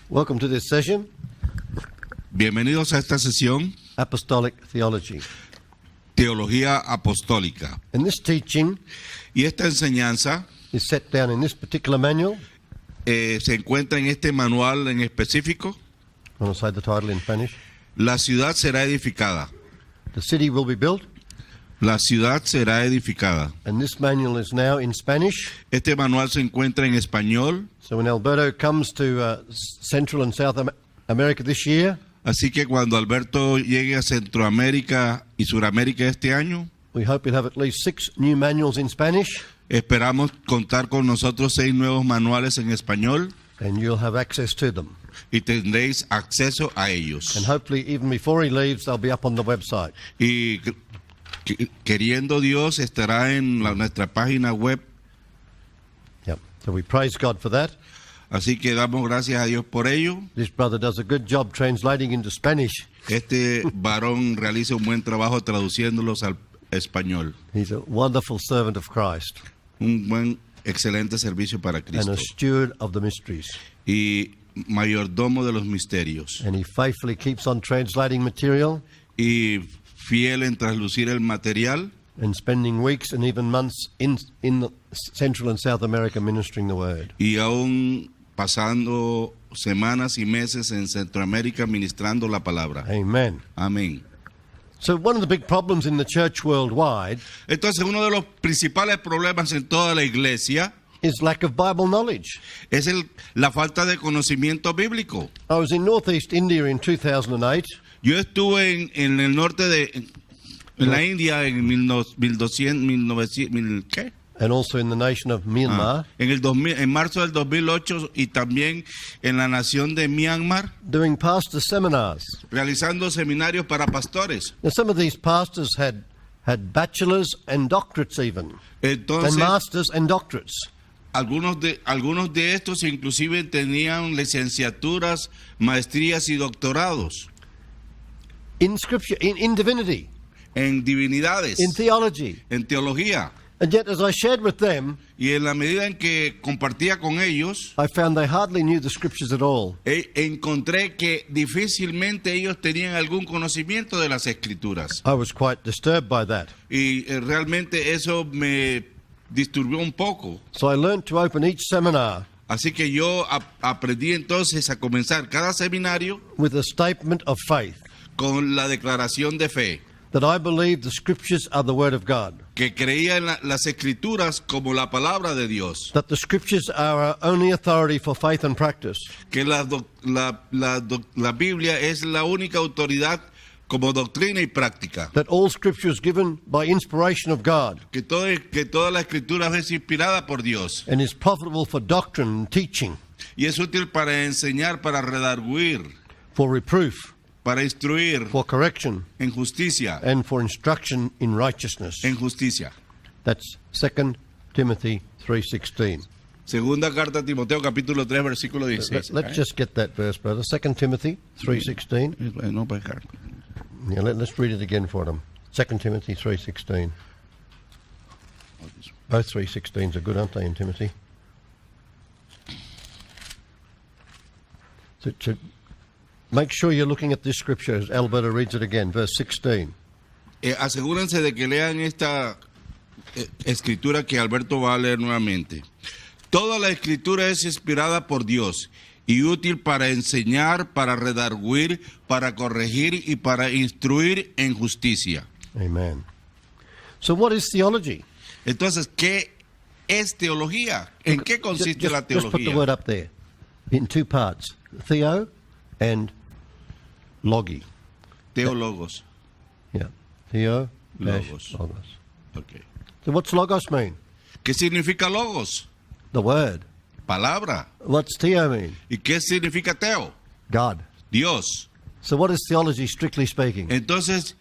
Welcome to this session, Bienvenidos a esta sesión, Apostolic Theology. Teología Apostólica. And this teaching Y esta enseñanza is set down in this particular manual. se encuentra en este manual en específico. I want to say the title in Spanish. La ciudad será edificada. The city will be built, La ciudad será edificada. and this manual is now in Spanish. Este manual se encuentra en español, So when Alberto comes to Central and South America this year, así que cuando Alberto llegue a Centroamérica y Suramérica este año, we hope he'll have at least 6 new manuals in Spanish, esperamos contar con nosotros 6 nuevos manuales en español and you'll have access to them. y tendréis acceso a And ellos. hopefully even before he leaves, they'll be up on the website. Y queriendo Dios estará en nuestra página web. Yep. So we praise God for that. Así que damos gracias a Dios por ello. This brother does a good job translating into Spanish. Este varón realiza un buen trabajo traduciéndolos al español. He's a wonderful servant of Christ Un buen, excelente servicio para and Cristo. a steward of the mysteries. Y mayordomo de los misterios. And he faithfully keeps on translating material Y fiel en traslucir el material. and spending weeks and even months in the Central and South America ministering the word. Y aún pasando semanas y meses en Centroamérica ministrando la palabra. Amen. Amén. So one of the big problems in the church worldwide Entonces uno de los principales problemas en toda la iglesia is lack of Bible knowledge. es la falta de conocimiento bíblico. I was in Northeast India in 2008 Yo estuve en el norte en la India en 1900, ¿qué? and also in the nation of Myanmar En marzo del 2008 y también en la nación de Myanmar, doing pastor seminars. realizando seminarios para pastores. Now some of these pastors had bachelors and doctorates even, and Entonces, masters and doctorates. algunos de estos inclusive tenían licenciaturas, maestrías y doctorados In scripture, in divinity, en divinidades, in theology. en teología. And yet as I shared with them, Y en la medida en que compartía con ellos, I found they hardly knew the scriptures at all. encontré que difícilmente ellos tenían algún conocimiento de las escrituras. I was quite disturbed by that. Y realmente eso me disturbió un poco. So I learned to open each seminar Así que yo aprendí entonces a comenzar cada seminario with a statement of faith con la declaración de fe, that I believe the scriptures are the word of God, que creía en las escrituras como la palabra de Dios, that the scriptures are our only authority for faith and practice, que la Biblia es la única autoridad como doctrina y práctica, that all scripture is given by inspiration of God que toda la escritura es inspirada por Dios and is profitable for doctrine and teaching, y es útil para enseñar, para redarguir, for reproof, para instruir for correction, en justicia, and for instruction in righteousness. en justicia. That's 2 Timothy 3:16. Segunda carta a Timoteo capítulo 3 versículo 16. Let's just get that verse, brother. 2 Timothy 3:16. No pecar. Yeah, let's read it again for them. 2 Timothy 3:16. Both 3:16s are good, aren't they, in Timothy? So make sure you're looking at this scripture as Alberto reads it again, verse 16. Asegúrense de que lean esta escritura que Alberto va a leer nuevamente. Toda la escritura es inspirada por Dios y útil para enseñar, para redarguir, para corregir y para instruir en justicia. Amen. So what is theology? Entonces, ¿qué es teología? ¿En qué consiste la Just put the teología? word up there in 2 parts, theo and logi. Teólogos. Yeah, theo Logos. logos. Okay. So what's logos mean? ¿Qué significa logos? The word. Palabra. What's theo mean? ¿Y qué significa teo? God. Dios. So what is theology, strictly speaking? Entonces,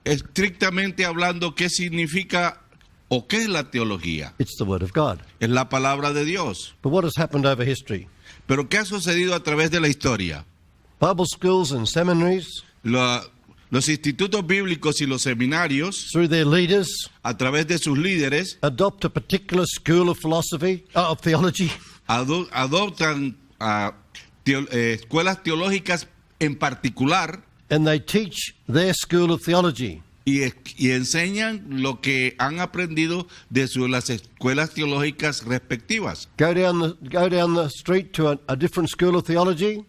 estrictamente hablando, ¿qué significa o qué es la teología? It's the word of God. Es la palabra de Dios. But what has happened over history? Pero ¿qué ha sucedido a través de la historia? Bible schools and seminaries, Los institutos bíblicos y los seminarios, through their leaders, a través de sus líderes, adopt a particular school of philosophy, of theology, adoptan escuelas teológicas en particular and they teach their school of theology. y enseñan lo que han aprendido de las escuelas teológicas respectivas. Go down the street to a different school of theology,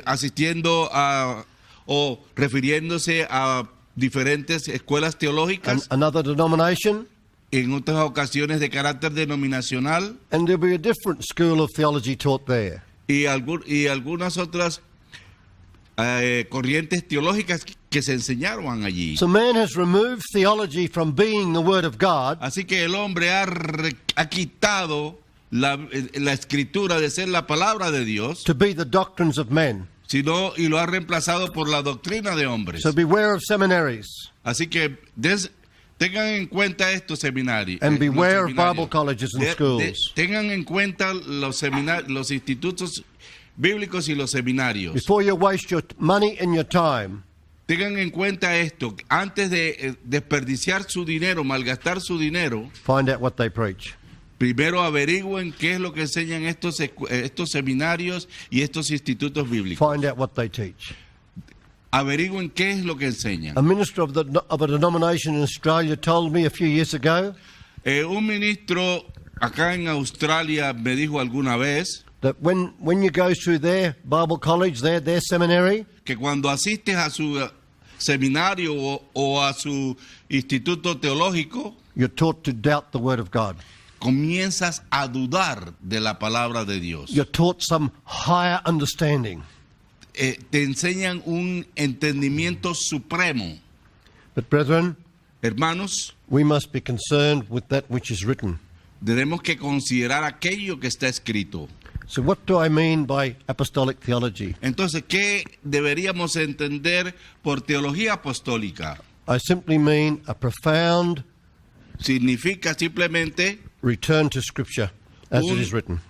Asistiendo a o refiriéndose a diferentes escuelas teológicas another denomination, en otras ocasiones de carácter denominacional and there'll be a different school of theology taught there. y algunas otras corrientes teológicas que se enseñaron allí. So man has removed theology from being the Word of God Así que el hombre ha quitado la escritura de ser la palabra de Dios, to be the doctrines of men. y lo ha reemplazado por la doctrina de hombres. So beware of seminaries Así que tengan en cuenta estos seminarios. and los beware of seminarios. Bible colleges and schools. Tengan en cuenta los institutos bíblicos y los seminarios. Before you waste your money and your time, Tengan en cuenta esto, antes de desperdiciar su dinero, malgastar su dinero, find out what they preach. primero averigüen qué es lo que enseñan estos seminarios y estos institutos bíblicos. Find out what they teach. Averigüen qué es lo que enseñan. A minister of a denomination in Australia told me a few years ago Un ministro acá en Australia me dijo alguna vez that when you go through their Bible college, their seminary, que cuando asistes a su seminario o a su instituto teológico, you're taught to doubt the Word of God. comienzas a dudar de la palabra de Dios. You're taught some higher understanding. Te enseñan un entendimiento supremo. But brethren, Hermanos, we must be concerned with that which is written. tenemos que considerar aquello que está escrito. So what do I mean by apostolic theology? Entonces, ¿qué deberíamos entender por teología apostólica? I simply mean a profound Significa simplemente, return to Scripture as it is written.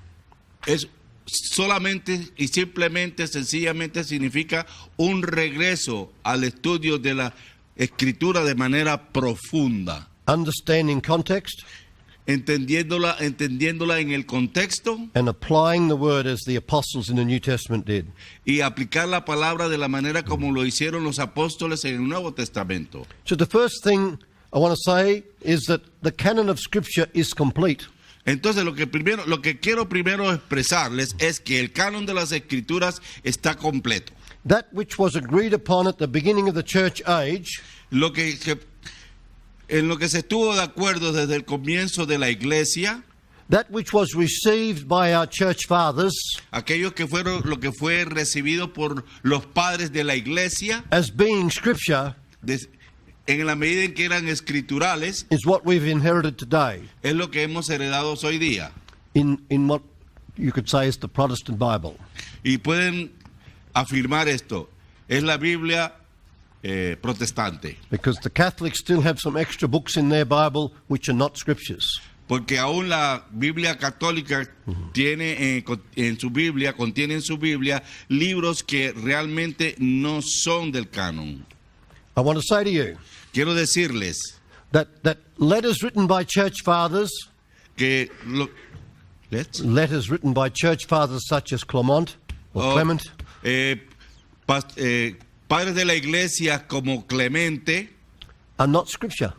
es solamente y simplemente, sencillamente significa un regreso al estudio de la escritura de manera profunda, Understanding context entendiéndola en el contexto and applying the Word as the apostles in the New Testament did. y aplicar la palabra de la manera como lo hicieron los apóstoles en el Nuevo Testamento. So the first thing I want to say is that the canon of Scripture is complete. Entonces lo que quiero primero expresarles es que el canon de las escrituras está completo. That which was agreed upon at the beginning of the church age En lo que se estuvo de acuerdo desde el comienzo de la iglesia, that which was received by our church fathers lo que fue recibido por los padres de la iglesia, as being Scripture en la medida en que eran escriturales, is what we've inherited today es lo que hemos heredado hoy día. in what you could say is the Protestant Bible. Y pueden afirmar esto, es la Biblia protestante, Because the Catholics still have some extra books in their Bible which are not Scriptures. porque aún la Biblia católica contiene en su Biblia libros que realmente no son del canon. I want to say to you Quiero decirles that letters written by church fathers, que letters written by church fathers such as Clement or Clement, padres de la iglesia como Clemente, are not Scripture.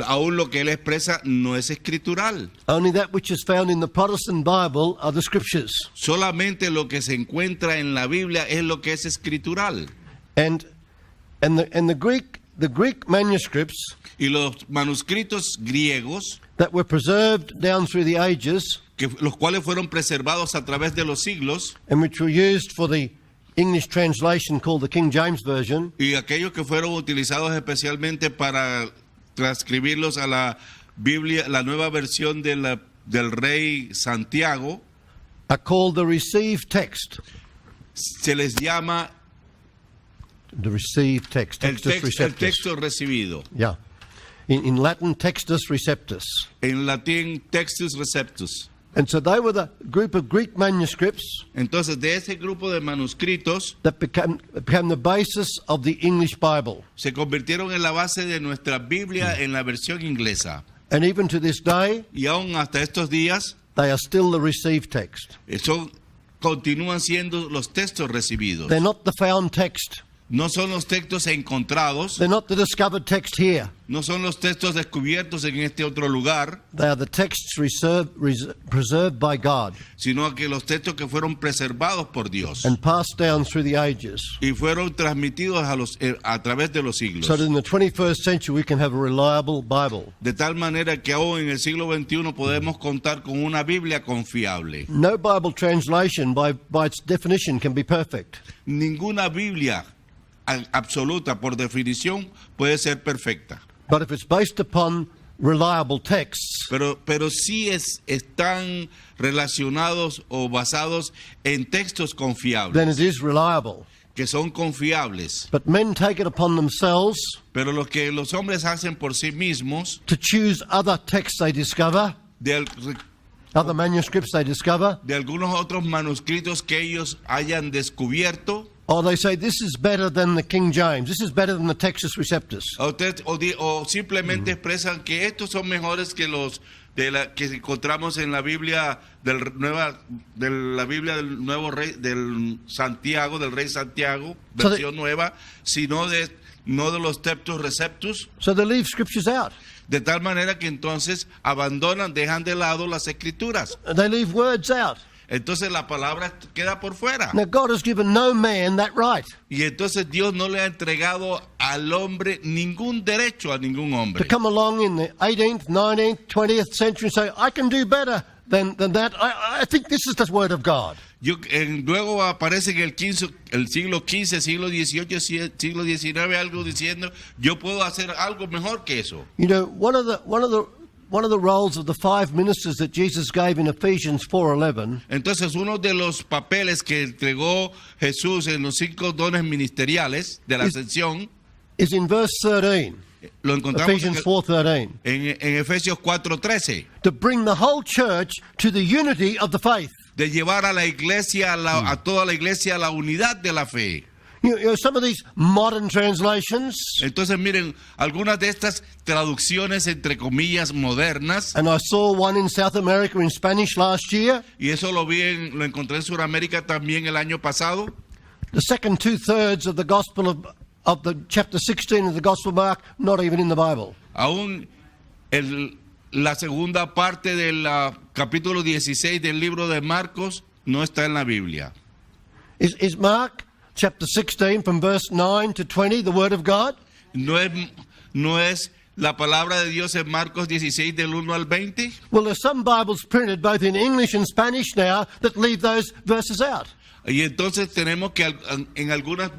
aún lo que él expresa no es escritural. Only that which is found in the Protestant Bible are the Scriptures. Solamente lo que se encuentra en la Biblia es lo que es escritural. And the Greek manuscripts Y los manuscritos griegos, that were preserved down through the ages los cuales fueron preservados a través de los siglos, and which were used for the English translation called the King James Version, y aquellos que fueron utilizados especialmente para transcribirlos a la Biblia, la nueva versión del rey Santiago, are called the received text. se les llama The received text, el Textus Receptus. texto recibido. Yeah. In Latin, Textus Receptus. En latín, Textus Receptus. And so they were the group of Greek manuscripts Entonces, de ese grupo de manuscritos that became the basis of the English Bible. se convirtieron en la base de nuestra Biblia en la versión inglesa. And even to this day, Y aún hasta estos días they are still the received text. continúan siendo los textos recibidos. They're not the found text. No son los textos encontrados, They're not the discovered text here. no son los textos descubiertos en este otro lugar, They are the texts preserved by God sino que los textos que fueron preservados por Dios and passed down through the ages. y fueron transmitidos a través de los siglos. So that in the 21st century we can have a reliable Bible. De tal manera que aún en el siglo XXI podemos contar con una Biblia confiable. No Bible translation by its definition can be perfect. Ninguna Biblia absoluta, por definición, puede ser perfecta. But if it's based upon reliable texts, Pero sí están relacionados o basados en textos then confiables, it is reliable. que son confiables. But men take it upon themselves Pero lo que los hombres hacen por sí mismos, to choose other texts they discover, other manuscripts they discover, de algunos otros manuscritos que ellos hayan descubierto, or they say this is better than the King James, this is better than the Textus Receptus. o simplemente expresan que estos son mejores que los que encontramos en la Biblia la Biblia del nuevo rey del Santiago, del rey Santiago, So versión nueva, no de los Textus Receptus, So they leave scriptures out. de tal manera que entonces dejan de lado las escrituras. They leave words out. Entonces la palabra queda por fuera. Now God has given no man that right Y entonces Dios no le ha entregado al hombre ningún derecho a ningún to hombre. come along in the 18th, 19th, 20th century and say, I can do better than that. I think this is the word of God. Luego aparece en el siglo XV, siglo XVIII, siglo XIX, algo diciendo, yo puedo hacer algo mejor que eso. You know, one of the roles of the five ministers that Jesus gave in Ephesians 4:11 Entonces uno de los papeles que entregó Jesús en los 5 dones ministeriales de la ascensión, is in verse 13, lo encontramos Ephesians 4:13, en Efesios 4:13, to bring the whole church to the unity of the faith. de llevar a la iglesia, a toda la iglesia, a la unidad de la fe. You know, some of these modern translations, Entonces miren, algunas de estas traducciones entre comillas modernas, and I saw one in South America in Spanish last year, y eso lo encontré en Sudamérica también el año pasado, the second 2/3 of the Gospel of the chapter 16 of the Gospel of Mark, not even in the Bible. aún la segunda parte del capítulo 16 del libro de Marcos no está en la Biblia. Is Mark chapter 16 from verse 9 to 20 the word of God? No es la palabra de Dios en Marcos 16 del 1 al 20. Well, there's some Bibles printed both in English and Spanish now that leave those verses out. Y entonces tenemos que en algunas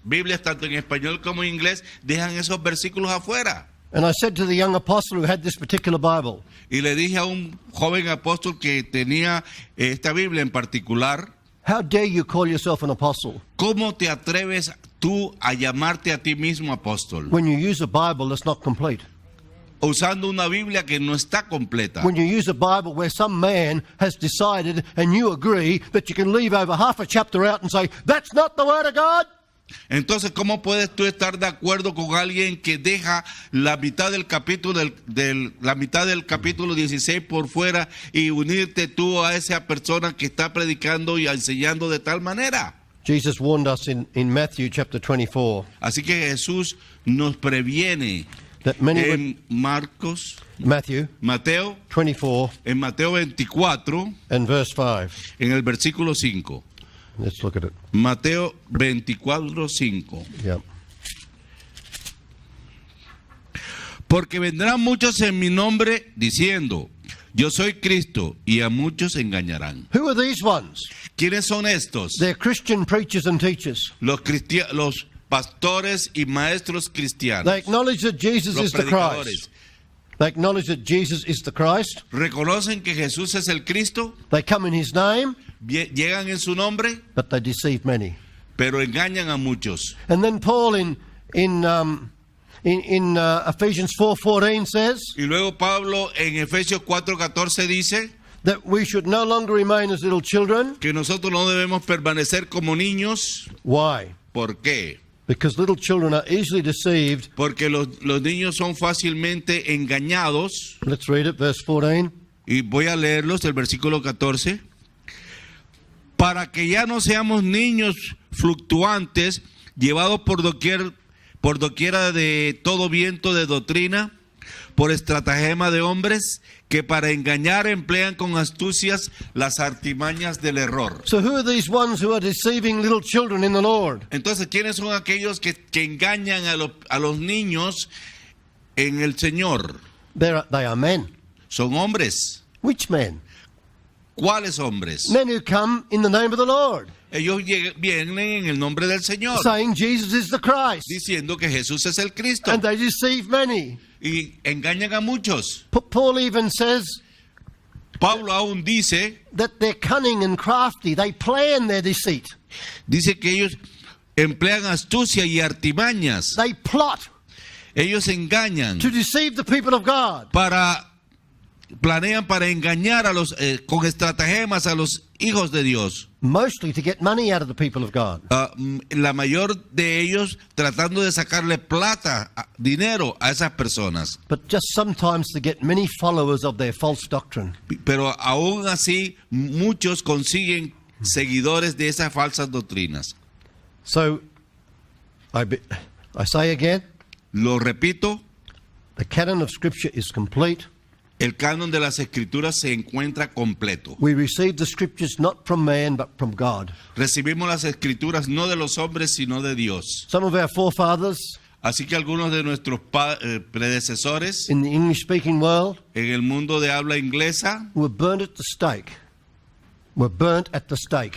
Biblias, tanto en español como en inglés, dejan esos versículos afuera. And I said to the young apostle who had this particular Bible, Y le dije a un joven apóstol que tenía esta Biblia en particular, how dare you call yourself an apostle ¿cómo te atreves tú a llamarte a ti mismo apóstol? when you use a Bible that's not complete? Usando una Biblia que no está completa. When you use a Bible where some man has decided and you agree that you can leave over half a chapter out and say, that's not the word of God? Entonces, ¿cómo puedes tú estar de acuerdo con alguien que deja la mitad del capítulo la mitad del capítulo 16 por fuera y unirte tú a esa persona que está predicando y enseñando de tal manera? Jesus warned us in Matthew chapter 24 Así que Jesús nos previene that many would, en Matthew Mateo 24 en Mateo 24 and verse 5. en el versículo 5. Let's look at it. Mateo 24, 5. Yeah. Porque vendrán muchos en mi nombre diciendo, yo soy Cristo, y a muchos engañarán. Who are these ones? ¿Quiénes son estos? They're Christian preachers and teachers. Los pastores y maestros cristianos. They acknowledge that Jesus Los is the predicadores. Christ. They acknowledge that Jesus is the Christ. Reconocen que Jesús es el Cristo, They come in his name, llegan en su nombre, but they deceive many. pero engañan a muchos. And then Paul in Ephesians 4:14 says Y luego Pablo en Efesios 4:14 dice that we should no longer remain as little children. que nosotros no debemos permanecer como niños. Why? ¿Por qué? Because little children are easily deceived. Porque los niños son fácilmente engañados. Let's read it, verse 14. Y voy a leerlos, el versículo 14. para que ya no seamos niños fluctuantes, llevados por doquiera de todo viento de doctrina, por estratagema de hombres que para engañar emplean con astucias las artimañas del error. So who are these ones who are deceiving little children in the Lord? Entonces, ¿quiénes son aquellos que engañan a los niños en el Señor? They are men. Son hombres. Which men? ¿Cuáles hombres? Men who come in the name of the Lord, Ellos vienen en el nombre del Señor, saying Jesus is the Christ. diciendo que Jesús es el Cristo, And they deceive many. y engañan a muchos. Paul even says Pablo aún dice that they're cunning and crafty. They plan their deceit. que ellos emplean astucia y artimañas. They plot Ellos engañan to deceive the people of God. planean para engañar con estratagemas a los hijos de Dios. Mostly to get money out of the people of God. La mayor de ellos tratando de sacarle dinero a esas personas. But just sometimes to get many followers of their false doctrine. Pero aún así, muchos consiguen seguidores de esas falsas doctrinas. So, I say again, Lo repito, the canon of Scripture is complete. el canon de las Escrituras se encuentra completo. We receive the Scriptures not from man, but from God. Recibimos las Escrituras no de los hombres, sino de Dios. Some of our forefathers Así que algunos de nuestros predecesores in the English-speaking world en el mundo de habla inglesa were burnt at the stake.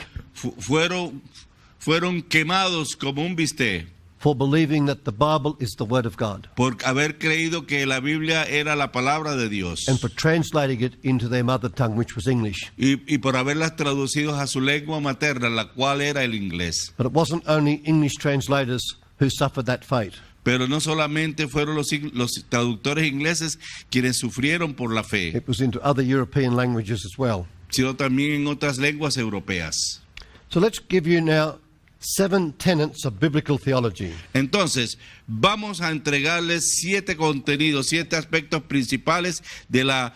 fueron quemados como un bistec For believing that the Bible is the Word of God, por haber creído que la Biblia era la palabra de Dios and for translating it into their mother tongue, which was English. y por haberlas traducido a su lengua materna, la cual era el inglés. But it wasn't only English translators who suffered that fate. Pero no solamente fueron los traductores ingleses quienes sufrieron por la fe, It was into other European languages as well. sino también en otras lenguas europeas. So let's give you now 7 tenets of biblical theology. Entonces, vamos a entregarles 7 contenidos, 7 aspectos principales de la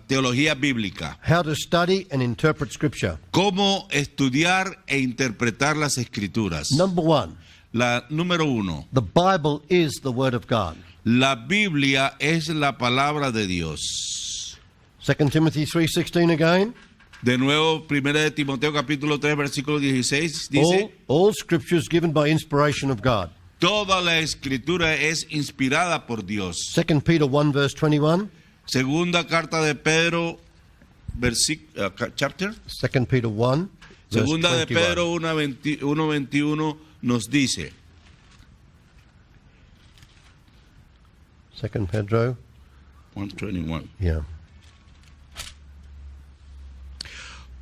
teología bíblica. How to study and interpret Scripture. Cómo estudiar e interpretar las Escrituras. Number 1, La número 1, the Bible is the Word of God. la Biblia es la palabra de Dios. 2 Timothy 3:16 again. De nuevo, 1 de Timoteo capítulo 3, versículo 16, dice: All Scripture is given by inspiration of God. toda la Escritura es inspirada por Dios. 2 Peter 1 verse 21. Segunda carta de Pedro, chapter. 2 Peter 1 verse Segunda de 21. Pedro 1:21 nos dice: 2 Pedro, 1:21. yeah.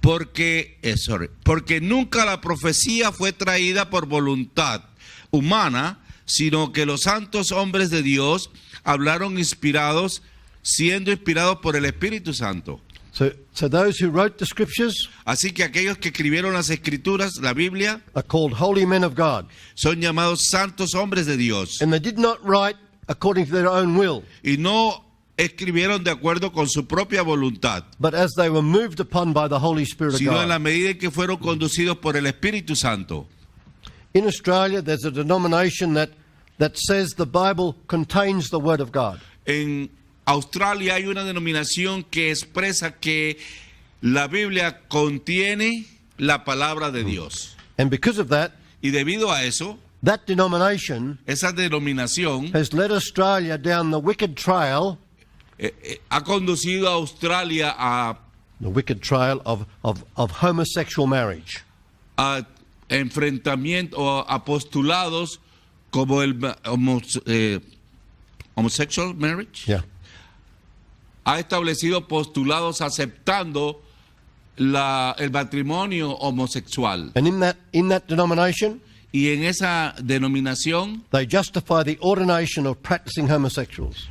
Porque nunca la profecía fue traída por voluntad humana, sino que los santos hombres de Dios hablaron siendo inspirados por el Espíritu Santo. So those who wrote the Scriptures Así que aquellos que escribieron las Escrituras, la Biblia, are called holy men of God. son llamados santos hombres de Dios. And they did not write according to their own will, Y no escribieron de acuerdo con su propia voluntad, but as they were moved upon by the Holy Spirit of sino en la God. medida en que fueron conducidos por el Espíritu Santo. In Australia, there's a denomination that says the Bible contains the Word of God. En Australia hay una denominación que expresa que la Biblia contiene la palabra de Dios. And because of that, Y debido a eso, that denomination esa denominación has led Australia down the wicked trail ha conducido a Australia a of homosexual marriage. enfrentamientos o a postulados como el homosexual marriage. Yeah. Ha establecido postulados aceptando el matrimonio homosexual. And in that denomination, Y en esa denominación they justify the ordination of practicing homosexuals.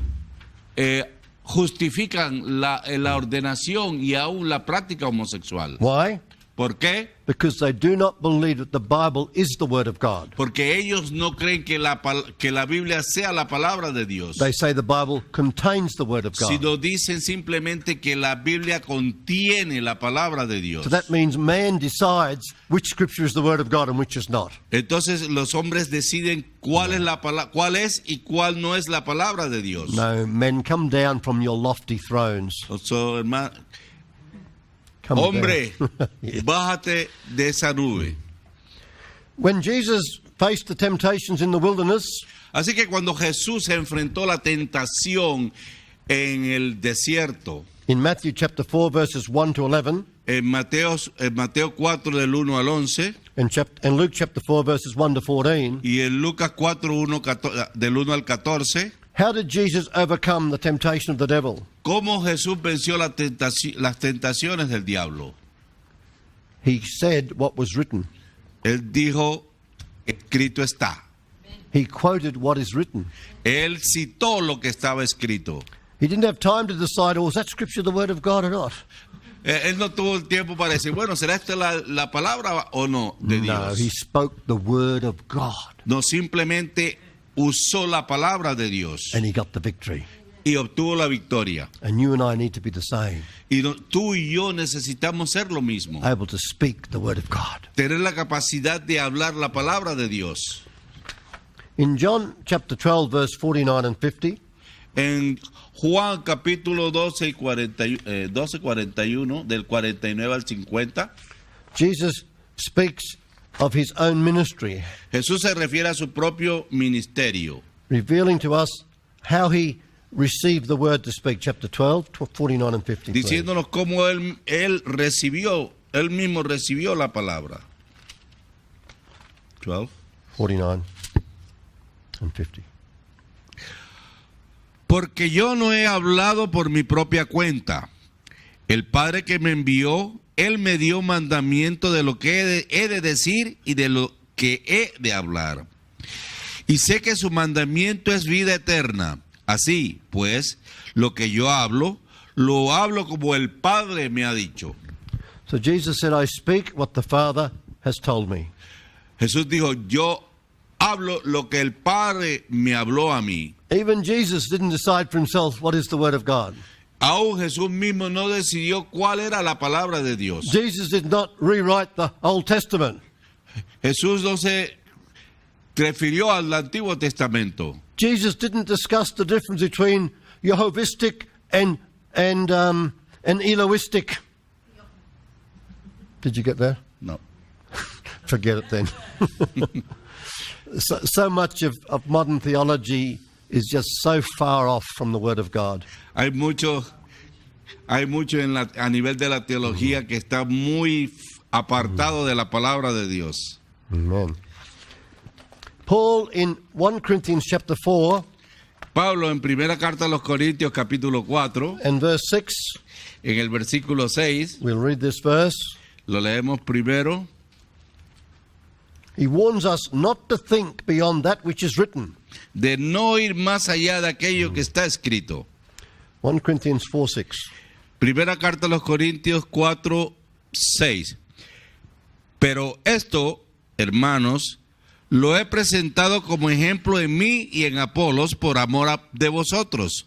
justifican la ordenación y aún la práctica homosexual. Why? ¿Por qué? Because they do not believe that the Bible is the Word of God. Porque ellos no creen que la Biblia sea la palabra de Dios. They say the Bible contains the Word of God. Sino dicen simplemente que la Biblia contiene la palabra de Dios. So that means man decides which scripture is the Word of God and which is not. Entonces los hombres deciden cuál es y cuál no es la palabra de Dios. No, men, come down from your lofty thrones. So, hermano, Come hombre, down. Yeah. bájate de esa nube. When Jesus faced the temptations in the wilderness, Así que cuando Jesús se enfrentó a la tentación en el desierto, in Matthew chapter 4, verses 1 to 11, en Mateo 4 del 1 al 11 and Luke chapter 4, verses 1 to 14, y en Lucas 4 del 1 al 14, how did Jesus overcome the temptation of the devil? ¿cómo Jesús venció las tentaciones del diablo? He said what was written. Él dijo, escrito está. He quoted what is written. Él citó lo que estaba escrito. He didn't have time to decide, oh, is that scripture the Word of God or not? Él no tuvo el tiempo para decir, bueno, ¿será esta la palabra o no de No, Dios? he spoke the Word of God No, simplemente usó la palabra de Dios and he got the victory. y obtuvo la victoria. And you and I need to be the same, Y tú y yo necesitamos ser lo mismo. able to speak the Word of God. Tener la capacidad de hablar la palabra de Dios. In John chapter 12, verse 49 and 50, En Juan capítulo 12, 41, del 49 al 50, Jesus speaks of his own ministry, Jesús se refiere a su propio ministerio, revealing to us how he received the word to speak. Chapter 12, 49 and 50. please. diciéndonos cómo él mismo recibió la palabra. 12. 49 and 50. Porque yo no he hablado por mi propia cuenta. El Padre que me envió, Él me dio mandamiento de lo que he de decir y de lo que he de hablar. Y sé que su mandamiento es vida eterna. Así, pues, lo que yo hablo, lo hablo como el Padre me ha dicho. So Jesus said, I speak what the Father has told me. Jesús dijo, yo hablo lo que el Padre me habló a mí. Even Jesus didn't decide for himself what is the Word of God. Aún Jesús mismo no decidió cuál era la palabra de Dios. Jesus did not rewrite the Old Testament. Jesús no se refirió al Antiguo Testamento. Jesus didn't discuss the difference between Jehovistic and Elohistic. Did you get that? No. Forget it then. So much of modern theology is just so far off from the Word of God. Hay mucho a nivel de la teología que está muy apartado de la palabra de Dios. Amen. Paul in 1 Corinthians chapter 4 Pablo en primera carta a los Corintios capítulo 4, and verse 6, en el versículo 6, we'll read this verse. lo leemos primero. He warns us not to think beyond that which is written. De no ir más allá de aquello que está escrito. 1 Corinthians 4:6. Primera carta a los Corintios 4, 6. Pero esto, hermanos, lo he presentado como ejemplo en mí y en Apolos por amor de vosotros,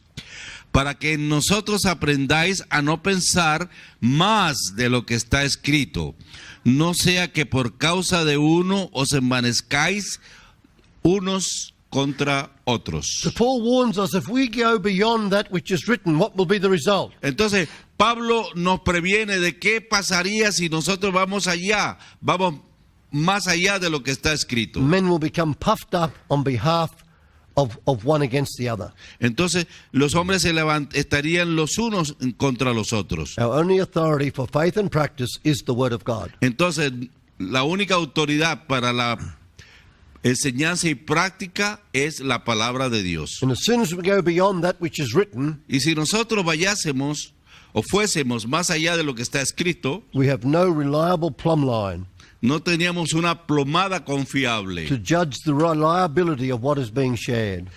para que en nosotros aprendáis a no pensar más de lo que está escrito, no sea que por causa de uno os envanezcáis unos contra otros. So Paul warns us if we go beyond that which is written, what will be the result? Entonces, Pablo nos previene de qué pasaría si nosotros vamos más allá de lo que está escrito. Men will become puffed up on behalf of one against the other. Entonces, los hombres estarían los unos contra los otros. Our only authority for faith and practice is the Word of God. Entonces, la única autoridad para la enseñanza y práctica es la palabra de Dios. And as soon as we go beyond that which is written, Y si nosotros vayásemos o fuésemos más allá de lo que está escrito, we have no reliable plumb line no teníamos una plomada confiable. to judge the reliability of what is being shared.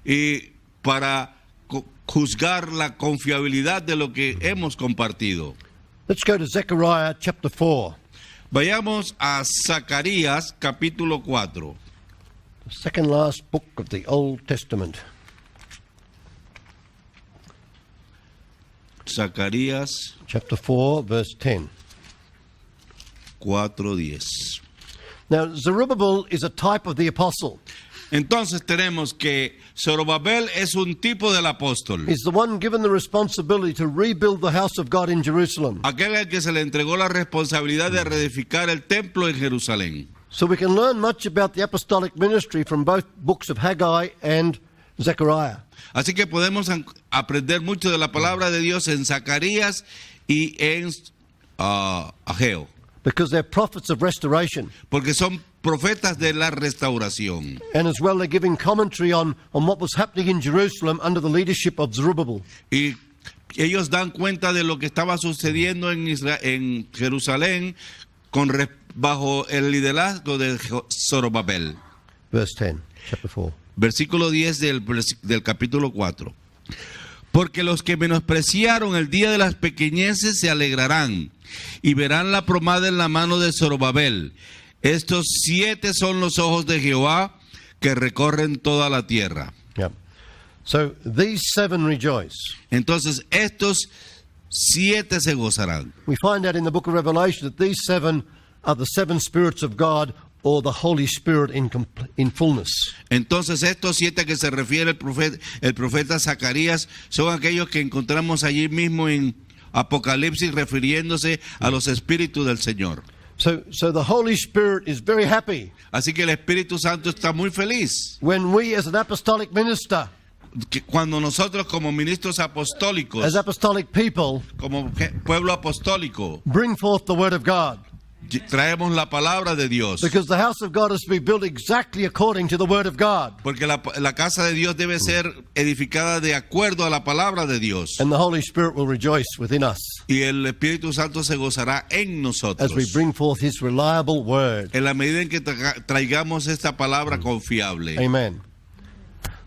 Y para juzgar la confiabilidad de lo que hemos compartido. Let's go to Zechariah chapter 4. Vayamos a Zacarías capítulo 4. The second last book of the Old Testament. Zacarías Chapter 4, verse 10. 4:10. Now, Zerubbabel is a type of the apostle. Entonces tenemos que Zorobabel es un tipo del apóstol. He's the one given the responsibility to rebuild the house of God in Jerusalem. Aquel al que se le entregó la responsabilidad de reedificar el templo en Jerusalén. So we can learn much about the apostolic ministry from both books of Haggai and Zechariah. Así que podemos aprender mucho de la palabra de Dios en Zacarías y en Ageo, Because they're prophets of restoration. porque son profetas de la restauración. And as well, they're giving commentary on what was happening in Jerusalem under the leadership of Zerubbabel. Y ellos dan cuenta de lo que estaba sucediendo en Jerusalén bajo el liderazgo de Zorobabel. Verse 10, chapter 4. Versículo 10 del capítulo 4. Porque los que menospreciaron el día de las pequeñeces se alegrarán y verán la plomada en la mano de Zorobabel. Estos 7 son los ojos de Jehová que recorren toda la tierra. Yeah. So these 7 rejoice. Entonces estos 7 se gozarán. We find out in the book of Revelation that these 7 are the 7 spirits of God, or the Holy Spirit in fullness. Entonces estos 7 que se refiere el profeta Zacarías son aquellos que encontramos allí mismo en Apocalipsis refiriéndose a los espíritus del Señor. So the Holy Spirit is very happy Así que el Espíritu Santo está muy feliz when we as an apostolic minister, que cuando nosotros como ministros apostólicos, as apostolic people, como pueblo apostólico, bring forth the word of God. traemos la palabra de Dios. Because the house of God is to be built exactly according to the word of God. Porque la casa de Dios debe ser edificada de acuerdo a la palabra de Dios. And the Holy Spirit will rejoice within us Y el Espíritu Santo se gozará en nosotros. as we bring forth his reliable word. En la medida en que traigamos esta palabra confiable. Amen.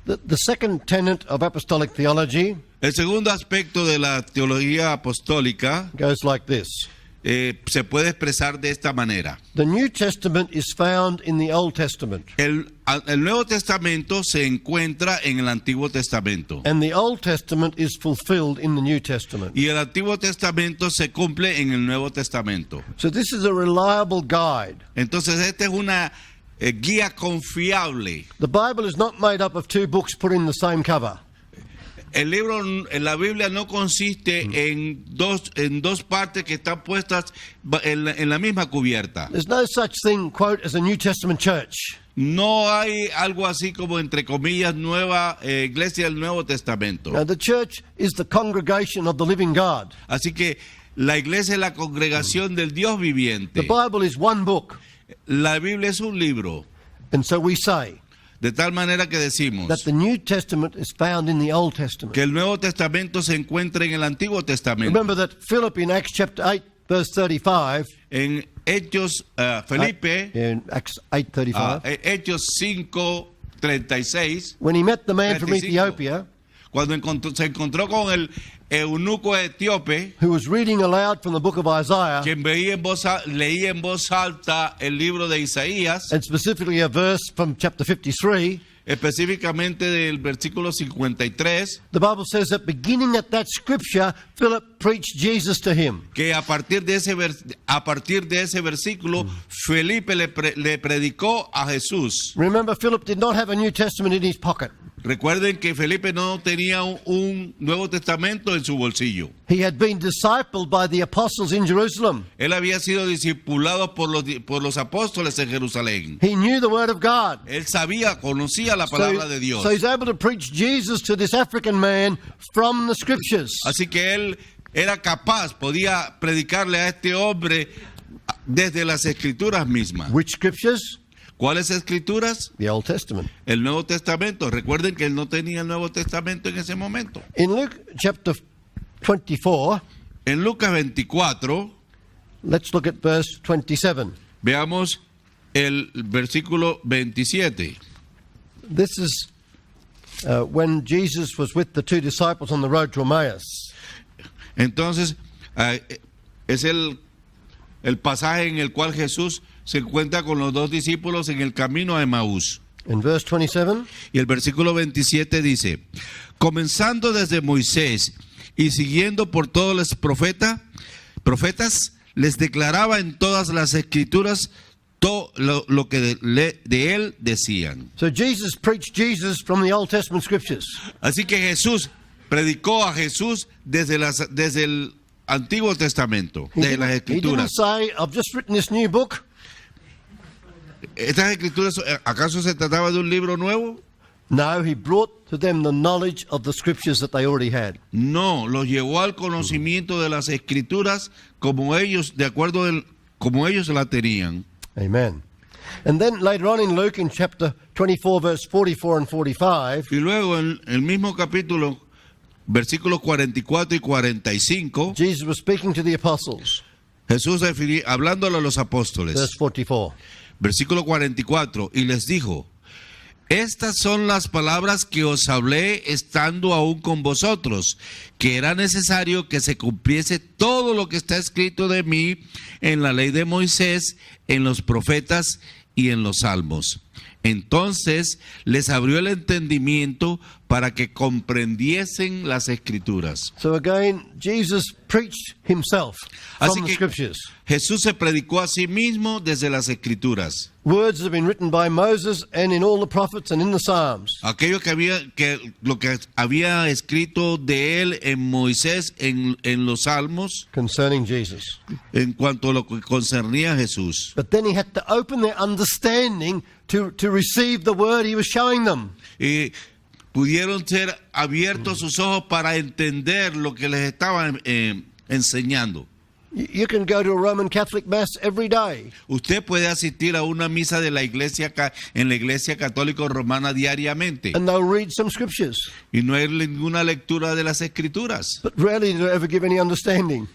The second tenet of apostolic theology El segundo aspecto de la teología apostólica goes like this. se puede expresar de esta manera. The New Testament is found in the Old Testament, El Nuevo Testamento se encuentra en el Antiguo Testamento. and the Old Testament is fulfilled in the New Testament. Y el Antiguo Testamento se cumple en el Nuevo Testamento. So this is a reliable guide. Entonces esta es una guía confiable. The Bible is not made up of 2 books put in the same cover. El libro, en la Biblia no consiste en dos partes que están puestas en la misma cubierta. There's no such thing, quote, as a New Testament church. No hay algo así como, entre comillas, nueva iglesia del Nuevo Testamento. Now, the church is the congregation of the living God. Así que la iglesia es la congregación del Dios viviente. The Bible is one book. La Biblia es un libro. And so we say De tal manera que decimos that the New Testament is found in the Old Testament. que el Nuevo Testamento se encuentra en el Antiguo Testamento. Remember that Philip in Acts chapter 8, verse 35, En Hechos, Felipe, in Acts 8:35, Hechos 5:36, when he met the man from 35. Ethiopia cuando se encontró con el eunuco etíope, who was reading aloud from the book of Isaiah, quien leía en voz alta el libro de Isaías, and specifically a verse from chapter 53, específicamente del versículo 53, the Bible says that beginning at that scripture, Philip preached Jesus to him. que a partir de ese versículo, Felipe le predicó a Jesús. Remember, Philip did not have a New Testament in his pocket. Recuerden que Felipe no tenía un Nuevo Testamento en su bolsillo. He had been discipled by the apostles in Jerusalem. Él había sido discipulado por los apóstoles en Jerusalén. He knew the word of God. Él conocía la palabra de Dios. So he's able to preach Jesus to this African man from the scriptures. Así que él era capaz, podía predicarle a este hombre desde las escrituras mismas. Which scriptures? ¿Cuáles escrituras? The Old Testament. El Nuevo Testamento. Recuerden que él no tenía el Nuevo Testamento en ese momento. In Luke chapter 24, En Lucas 24, let's look at verse 27. veamos el versículo 27. This is when Jesus was with the 2 disciples on the road to Emmaus. Entonces, es el el pasaje en el cual Jesús se encuentra con los dos discípulos en el camino a Emaús. In verse 27, Y el versículo 27 dice, comenzando desde Moisés y siguiendo por todos los profetas, les declaraba en todas las escrituras todo lo que de él decían. so Jesus preached Jesus from the Old Testament scriptures. Así que Jesús predicó a Jesús desde el Antiguo Testamento, de las He didn't escrituras. say, I've just written this new book. ¿Estas escrituras, acaso se trataba de un libro nuevo? No, he brought to them the knowledge of the scriptures that they already had. No, los llevó al conocimiento de las escrituras como ellos, como ellos la tenían. Amen. And then later on in Luke, in chapter 24, verse 44 and 45, Y luego en el mismo capítulo, versículos 44 y 45, Jesus was speaking to the apostles. Jesús hablándole a los apóstoles. Verse 44. Versículo 44, y les dijo, estas son las palabras que os hablé estando aún con vosotros, que era necesario que se cumpliese todo lo que está escrito de mí en la ley de Moisés, en los profetas y en los salmos. Entonces les abrió el entendimiento para que comprendiesen las escrituras. So again, Jesus preached himself Así from the que scriptures. Jesús se predicó a sí mismo desde las escrituras. Words have been written by Moses and in all the prophets and in the Psalms. Aquello lo que había escrito de él en Moisés, en los Salmos, Concerning Jesus. en cuanto a lo que concernía a Jesús. But then he had to open their understanding to receive the word he was showing them. Y pudieron ser abiertos sus ojos para entender lo que les estaba enseñando. You can go to a Roman Catholic Mass every day. Usted puede asistir a una misa de la iglesia en la iglesia católica romana diariamente And they'll read some scriptures, y no hay ninguna lectura de las escrituras. but rarely do they ever give any understanding.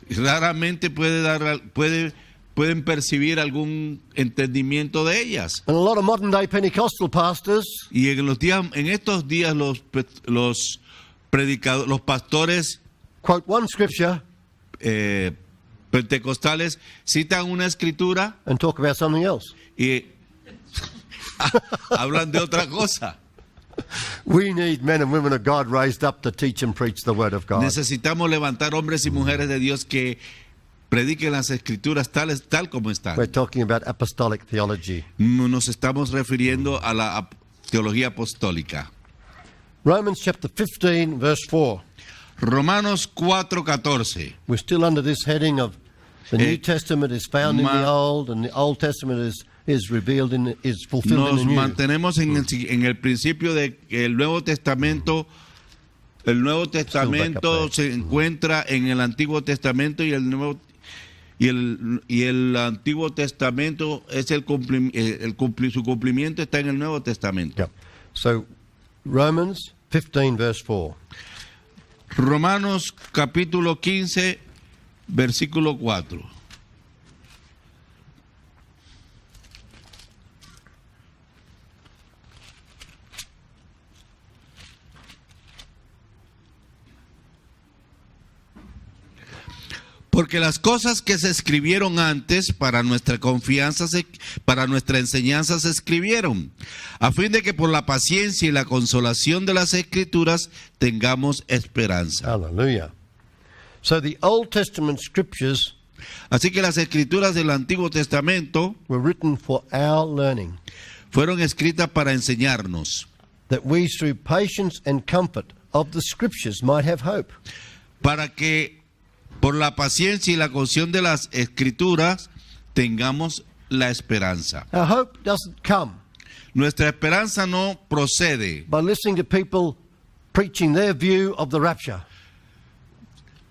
Raramente pueden percibir algún entendimiento de ellas. And a lot of modern day Pentecostal pastors, Y en estos días los predicadores, los pastores quote one scripture pentecostales citan una escritura and talk about something else. y hablan de otra cosa. We need men and women of God raised up to teach and preach the word of God. Necesitamos levantar hombres y mujeres de Dios que prediquen las escrituras tal como están. We're talking about apostolic theology. Nos estamos refiriendo a la teología apostólica. Romans chapter 15, verse 4. Romanos 4:14. We're still under this heading of the New Testament is found in the Old, and the Old Testament is revealed is fulfilled in Nos the New. mantenemos en el principio de que el Nuevo Testamento se encuentra en el Antiguo Testamento y el Antiguo Testamento es su cumplimiento está en el Nuevo Testamento. Yeah. So Romans 15, verse 4. Romanos capítulo 15, versículo 4. Porque las cosas que se escribieron antes para nuestra confianza, para nuestra enseñanza se escribieron, a fin de que por la paciencia y la consolación de las escrituras tengamos esperanza. Hallelujah. So the Old Testament scriptures Así que las escrituras del Antiguo Testamento were written for our learning, fueron escritas para enseñarnos, that we through patience and comfort of the scriptures might have hope. para que por la paciencia y la conciencia de las escrituras tengamos la esperanza. Our hope doesn't come Nuestra esperanza no procede by listening to people preaching their view of the rapture.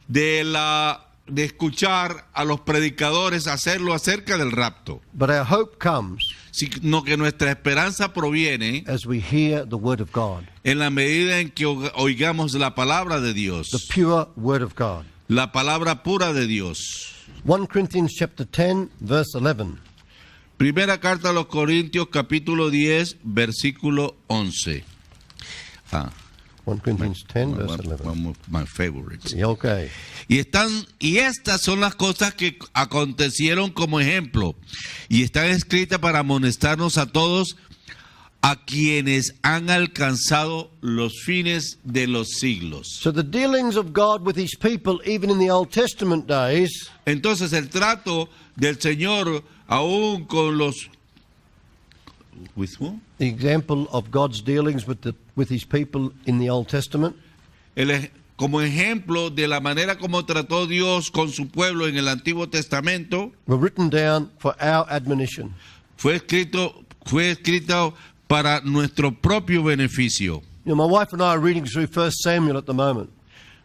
de escuchar a los predicadores hacerlo acerca del rapto, But our hope comes sino que nuestra esperanza proviene as we hear the word of God, en la medida en que oigamos la palabra de Dios, the pure word of God. la palabra pura de Dios. 1 Corinthians chapter 10, verse 11. Primera carta a los Corintios capítulo 10 versículo 11. 1 1 Corinthians 10, verse 11. One of my favorites. Yeah, okay. Y estas son las cosas que acontecieron como ejemplo y están escritas para amonestarnos a todos a quienes han alcanzado los fines de los siglos. So the dealings of God with his people, even in the Old Testament days, Entonces el trato del Señor aún con los with whom? the example of God's dealings with his people in the Old Testament, Como ejemplo de la manera como trató Dios con su pueblo en el Antiguo Testamento, were written down for our admonition. fue escrito para nuestro propio beneficio. You know, my wife and I are reading through 1 Samuel at the moment.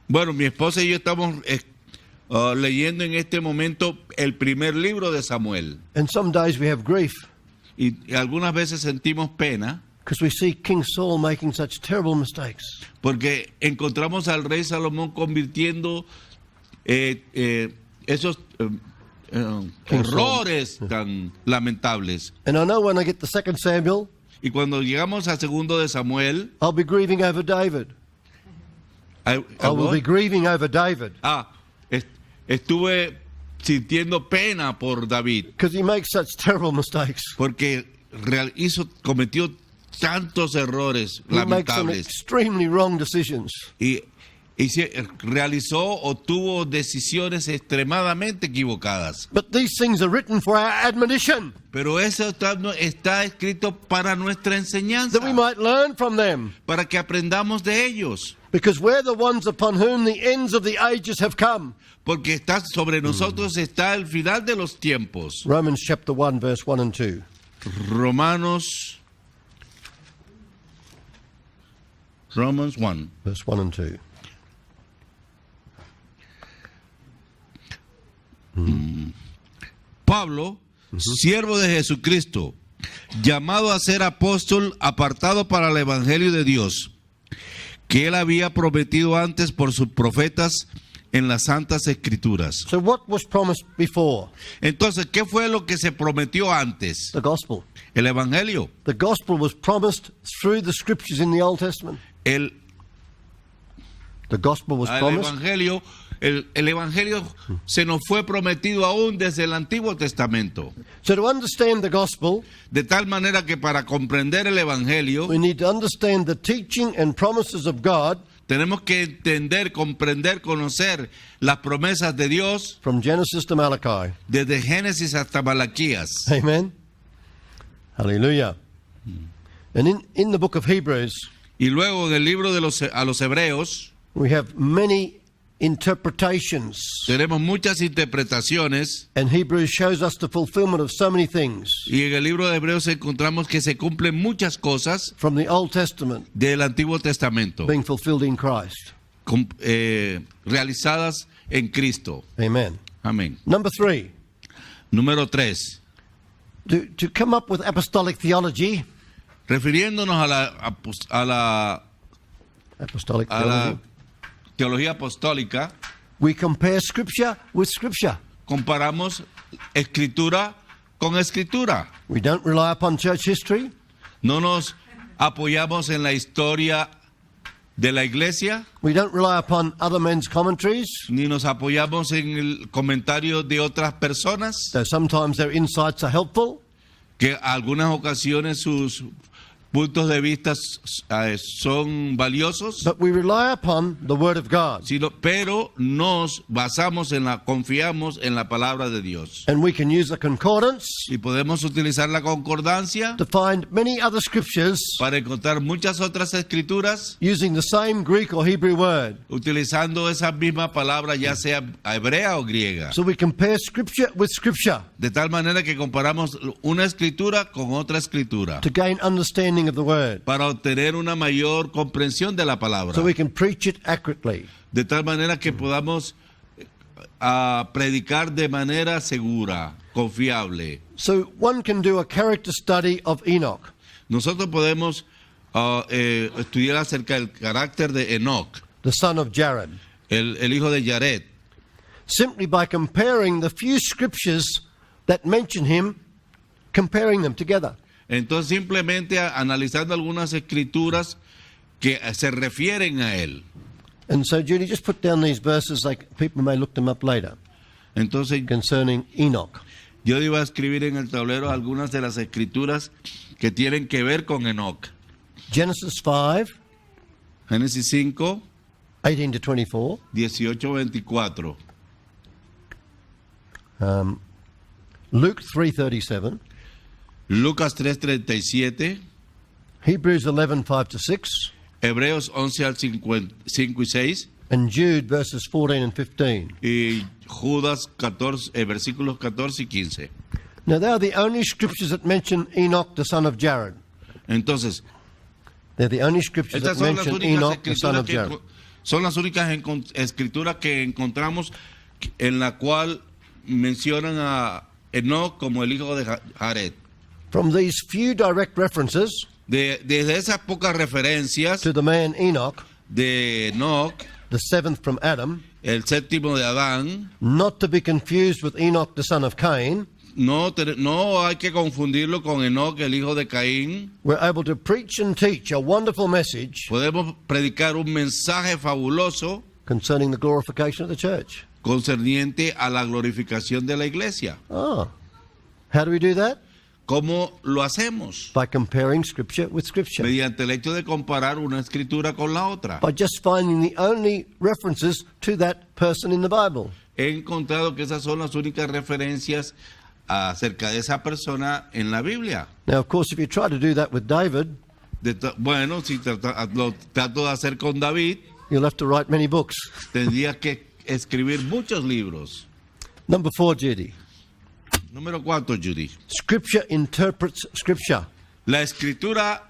Bueno, mi esposa y yo estamos leyendo en este momento el primer libro de Samuel. And some days we have grief Y algunas veces sentimos pena because we see King Saul making such terrible mistakes. porque encontramos al rey Salomón convirtiendo esos errores tan lamentables. And I know when I get to 2 Samuel, Y cuando llegamos a segundo de Samuel, I'll be grieving over David. I will be grieving over David estuve sintiendo pena por David because he makes such terrible mistakes. porque cometió tantos errores He makes some lamentables extremely wrong decisions. y realizó o tuvo decisiones extremadamente equivocadas. But these things are written for our admonition, Pero eso está escrito para nuestra enseñanza, that we might learn from them. para que aprendamos de ellos, Because we're the ones upon whom the ends of the ages have come. porque sobre nosotros está el final de los tiempos. Romans chapter 1, verse 1 and 2. Romans 1. Verse 1 and 2. Pablo, siervo de Jesucristo, llamado a ser apóstol, apartado para el evangelio de Dios, que él había prometido antes por sus profetas en las santas escrituras. So what was promised before? Entonces, ¿qué fue lo que se prometió antes? The gospel. El evangelio. The gospel was promised through the scriptures in the Old Testament. El gospel was promised. evangelio. El evangelio se nos fue prometido aún desde el Antiguo Testamento. So to understand the gospel, De tal manera que para comprender el evangelio we need to understand the teaching and promises of God tenemos que entender, comprender, conocer las promesas de Dios from Genesis to Malachi. desde Génesis hasta Malaquías. Amen. Hallelujah. And in the book of Hebrews, Y luego del libro de a los Hebreos we have many interpretations. tenemos muchas interpretaciones And Hebrews shows us the fulfillment of so many things y en el libro de Hebreos encontramos que se cumplen muchas cosas from the Old Testament del Antiguo Testamento being fulfilled in Christ. Realizadas en Cristo. Amen. Amén. Number 3, Número 3. to come up with apostolic theology, Refiriéndonos a la apostolic theology, teología apostólica, we compare scripture with scripture. comparamos escritura con escritura. We don't rely upon church history. No nos apoyamos en la historia de la iglesia, We don't rely upon other men's commentaries, ni nos apoyamos en el comentario de otras personas, though sometimes their insights are helpful. que algunas ocasiones sus puntos de vista son valiosos, But we rely upon the Word of God. pero nos confiamos en la palabra de Dios. And we can use a concordance Y podemos utilizar la concordancia to find many other scriptures para encontrar muchas otras escrituras using the same Greek or Hebrew word. utilizando esa misma palabra, ya sea hebrea o griega. So we compare scripture with scripture De tal manera que comparamos una escritura con otra escritura to gain understanding of the word. para obtener una mayor comprensión de la palabra. So we can preach it accurately. De tal manera que podamos predicar de manera segura, confiable. So one can do a character study of Enoch. Nosotros podemos estudiar acerca del carácter de Enoch, The son of Jared, el hijo de Jared, simply by comparing the few scriptures that mention him, comparing them together. Entonces simplemente analizando algunas escrituras que se refieren a él. And so, Judy, just put down these verses, like people may look them up later, Entonces, concerning Enoch. yo iba a escribir en el tablero algunas de las escrituras que tienen que ver con Enoch. Genesis 5, Génesis 5, 18 to 24. 18-24. Luke 3:37. Lucas 3:37. Hebrews 11, 5 to 6. Hebreos 11 al 5 y 6. And Jude verses 14 and 15. Y Judas 14, versículos 14 y 15. Now, they are the only scriptures that mention Enoch, the son of Jared. Entonces, They're the only scriptures estas that son las mention únicas Enoch, the son escrituras of Jared. son las únicas escrituras que encontramos en la cual mencionan a Enoch como el hijo de Jared. From these few direct references Desde esas pocas referencias to the man Enoch, de Enoch, the seventh from Adam, el séptimo de Adán, not to be confused with Enoch, the son of Cain, no hay que confundirlo con Enoch, el hijo de Caín. we're able to preach and teach a wonderful message Podemos predicar un mensaje fabuloso concerning the glorification of the church. concerniente a la glorificación de la iglesia. Ah, how do we do that? ¿Cómo lo hacemos? By comparing scripture with scripture. Mediante el hecho de comparar una escritura con la otra. By just finding the only references to that person in the Bible. He encontrado que esas son las únicas referencias acerca de esa persona en la Biblia. Now, of course, if you try to do that with David, Bueno, si lo trato de hacer con David, you'll have to write many books. tendría que escribir muchos libros. Number 4, Judy. Número 4, Judy. Scripture interprets scripture. La escritura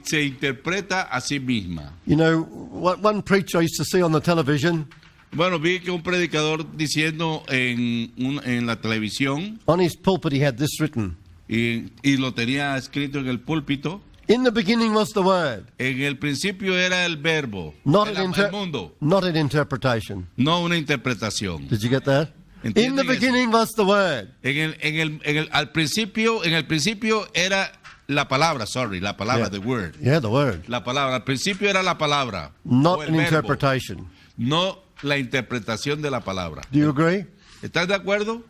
se interpreta a sí misma. You know, one preacher I used to see on the television, Bueno, vi que un predicador diciendo en la televisión, on his pulpit he had this written: y lo tenía escrito en el púlpito, in the beginning was the Word, en el principio era el verbo, not el mundo, not an interpretation. no una interpretación. Did you get that? In the ¿Entienden eso? beginning was the Word. En el principio era la palabra, la palabra, Yeah. the word. Yeah, the Word. La palabra, al principio era la palabra, Not o el an verbo, interpretation. no la interpretación de la palabra. Do you agree? ¿Estás de acuerdo?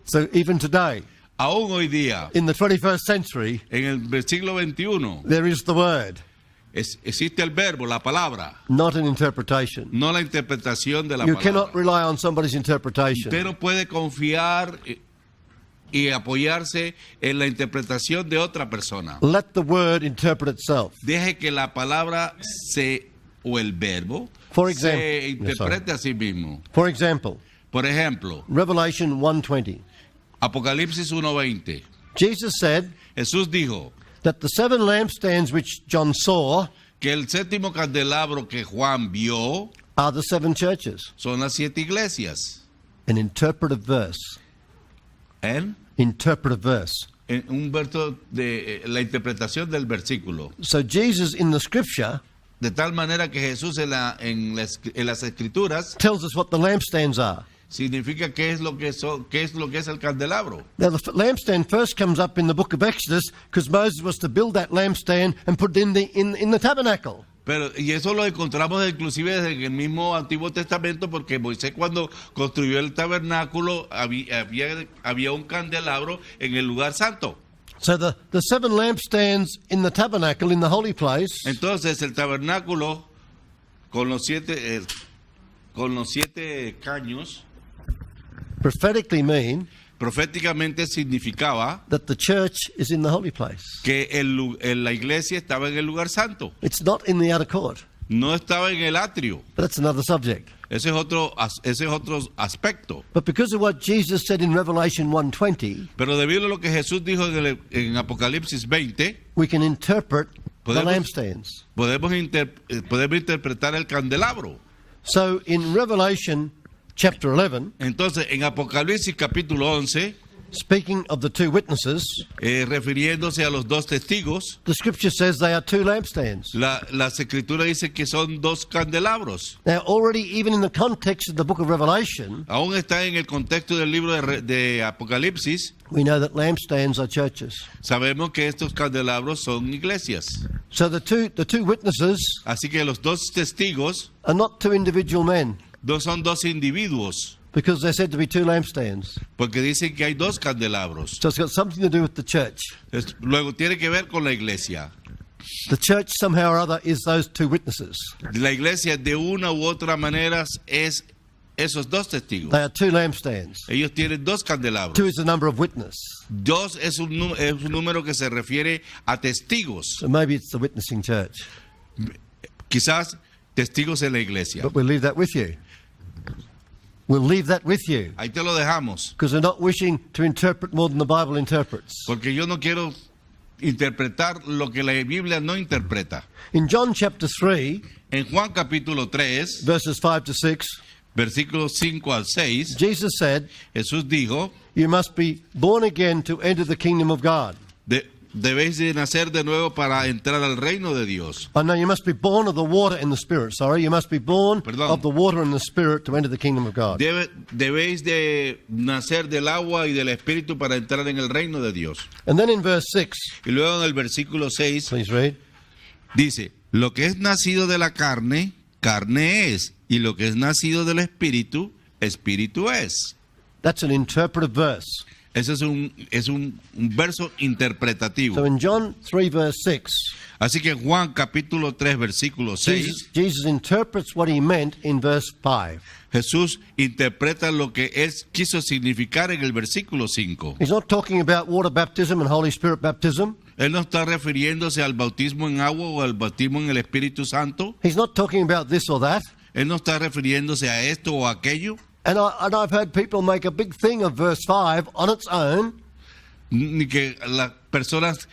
So even today, Aún hoy día, in the 21st century, en el siglo XXI, there is the Word, existe el verbo, la palabra, not an interpretation. no la interpretación de la You palabra. cannot rely on somebody's interpretation. Usted no puede confiar y apoyarse en la interpretación de otra persona. Let the Word interpret itself. Deje que la palabra o el verbo For example- se interprete a sí mismo. For example, Por ejemplo, Revelation 1:20. Apocalipsis 1:20. Jesus said Jesús dijo that the 7 lampstands which John saw que el séptimo candelabro que Juan vio are the 7 churches. son las 7 iglesias. An interpretive verse. En Interpretive verse. un verso de la interpretación del versículo. So Jesus in the scripture De tal manera que Jesús en las escrituras tells us what the lampstands are. significa qué es lo que es el candelabro. Now, the lampstand first comes up in the book of Exodus because Moses was to build that lampstand and put it in the tabernacle. Y eso lo encontramos inclusive desde el mismo Antiguo Testamento, porque Moisés, cuando construyó el tabernáculo, había un candelabro en el lugar santo. So the 7 lampstands in the tabernacle, in the holy place, Entonces el tabernáculo con los 7 caños prophetically mean proféticamente significaba that the church is in the holy place. que la iglesia estaba en el lugar santo, It's not in the outer court. no estaba en el atrio. But that's another subject. Ese es otro aspecto. But because of what Jesus said in Revelation 1:20, Pero debido a lo que Jesús dijo en Apocalipsis 20, we can interpret the Podemos- lampstands. podemos interpretar el candelabro. So in Revelation chapter 11, Entonces, en Apocalipsis capítulo 11, speaking of the 2 witnesses, refiriéndose a los 2 testigos, the scripture says they are 2 lampstands. las escrituras dicen que son 2 candelabros. Now, already, even in the context of the book of Revelation, Aún está en el contexto del libro de Apocalipsis, we know that lampstands are churches. sabemos que estos candelabros son iglesias. So the two witnesses Así que los dos testigos are not two individual men, son dos individuos, because they're said to be two lampstands. porque dicen que hay dos candelabros. So it's got something to do with the church. Luego tiene que ver con la iglesia. The church somehow or other is those two witnesses. La iglesia de una u otra manera es esos dos testigos. They are two lampstands. Ellos tienen dos candelabros. Two is the number of witness. Dos es un número que se refiere a testigos. So maybe it's the witnessing church. Quizás testigos en la iglesia. But we'll leave that with you. We'll leave that with you. Ahí te lo dejamos. Because we're not wishing to interpret more than the Bible interprets. Porque yo no quiero interpretar lo que la Biblia no interpreta. In John chapter 3, En Juan capítulo 3, verses 5 to 6, versículos 5 al 6, Jesus said, Jesús dijo, you must be born again to enter the kingdom of God. debéis de nacer de nuevo para entrar al reino de Dios. Oh no, you must be born of the water and the Spirit. Sorry, you must be born Perdón. of the water and the Spirit to enter the kingdom of God. Debéis de nacer del agua y del espíritu para entrar en el reino de Dios. And then in verse 6, Y luego en el versículo 6 please read. dice, lo que es nacido de la carne, carne es, y lo que es nacido del espíritu, espíritu es. That's an interpretive verse. Ese es un verso interpretativo. So in John 3 verse 6, Así que Juan capítulo 3 versículo 6, Jesus interprets what he meant in verse 5. Jesús interpreta lo que él quiso significar en el versículo 5. He's not talking about water baptism and Holy Spirit baptism. Él no está refiriéndose al bautismo en agua o al bautismo en el Espíritu Santo. He's not talking about this or that. Él no está refiriéndose a esto o aquello. And I've heard people make a big thing of verse 5 on its own. Ni que las personas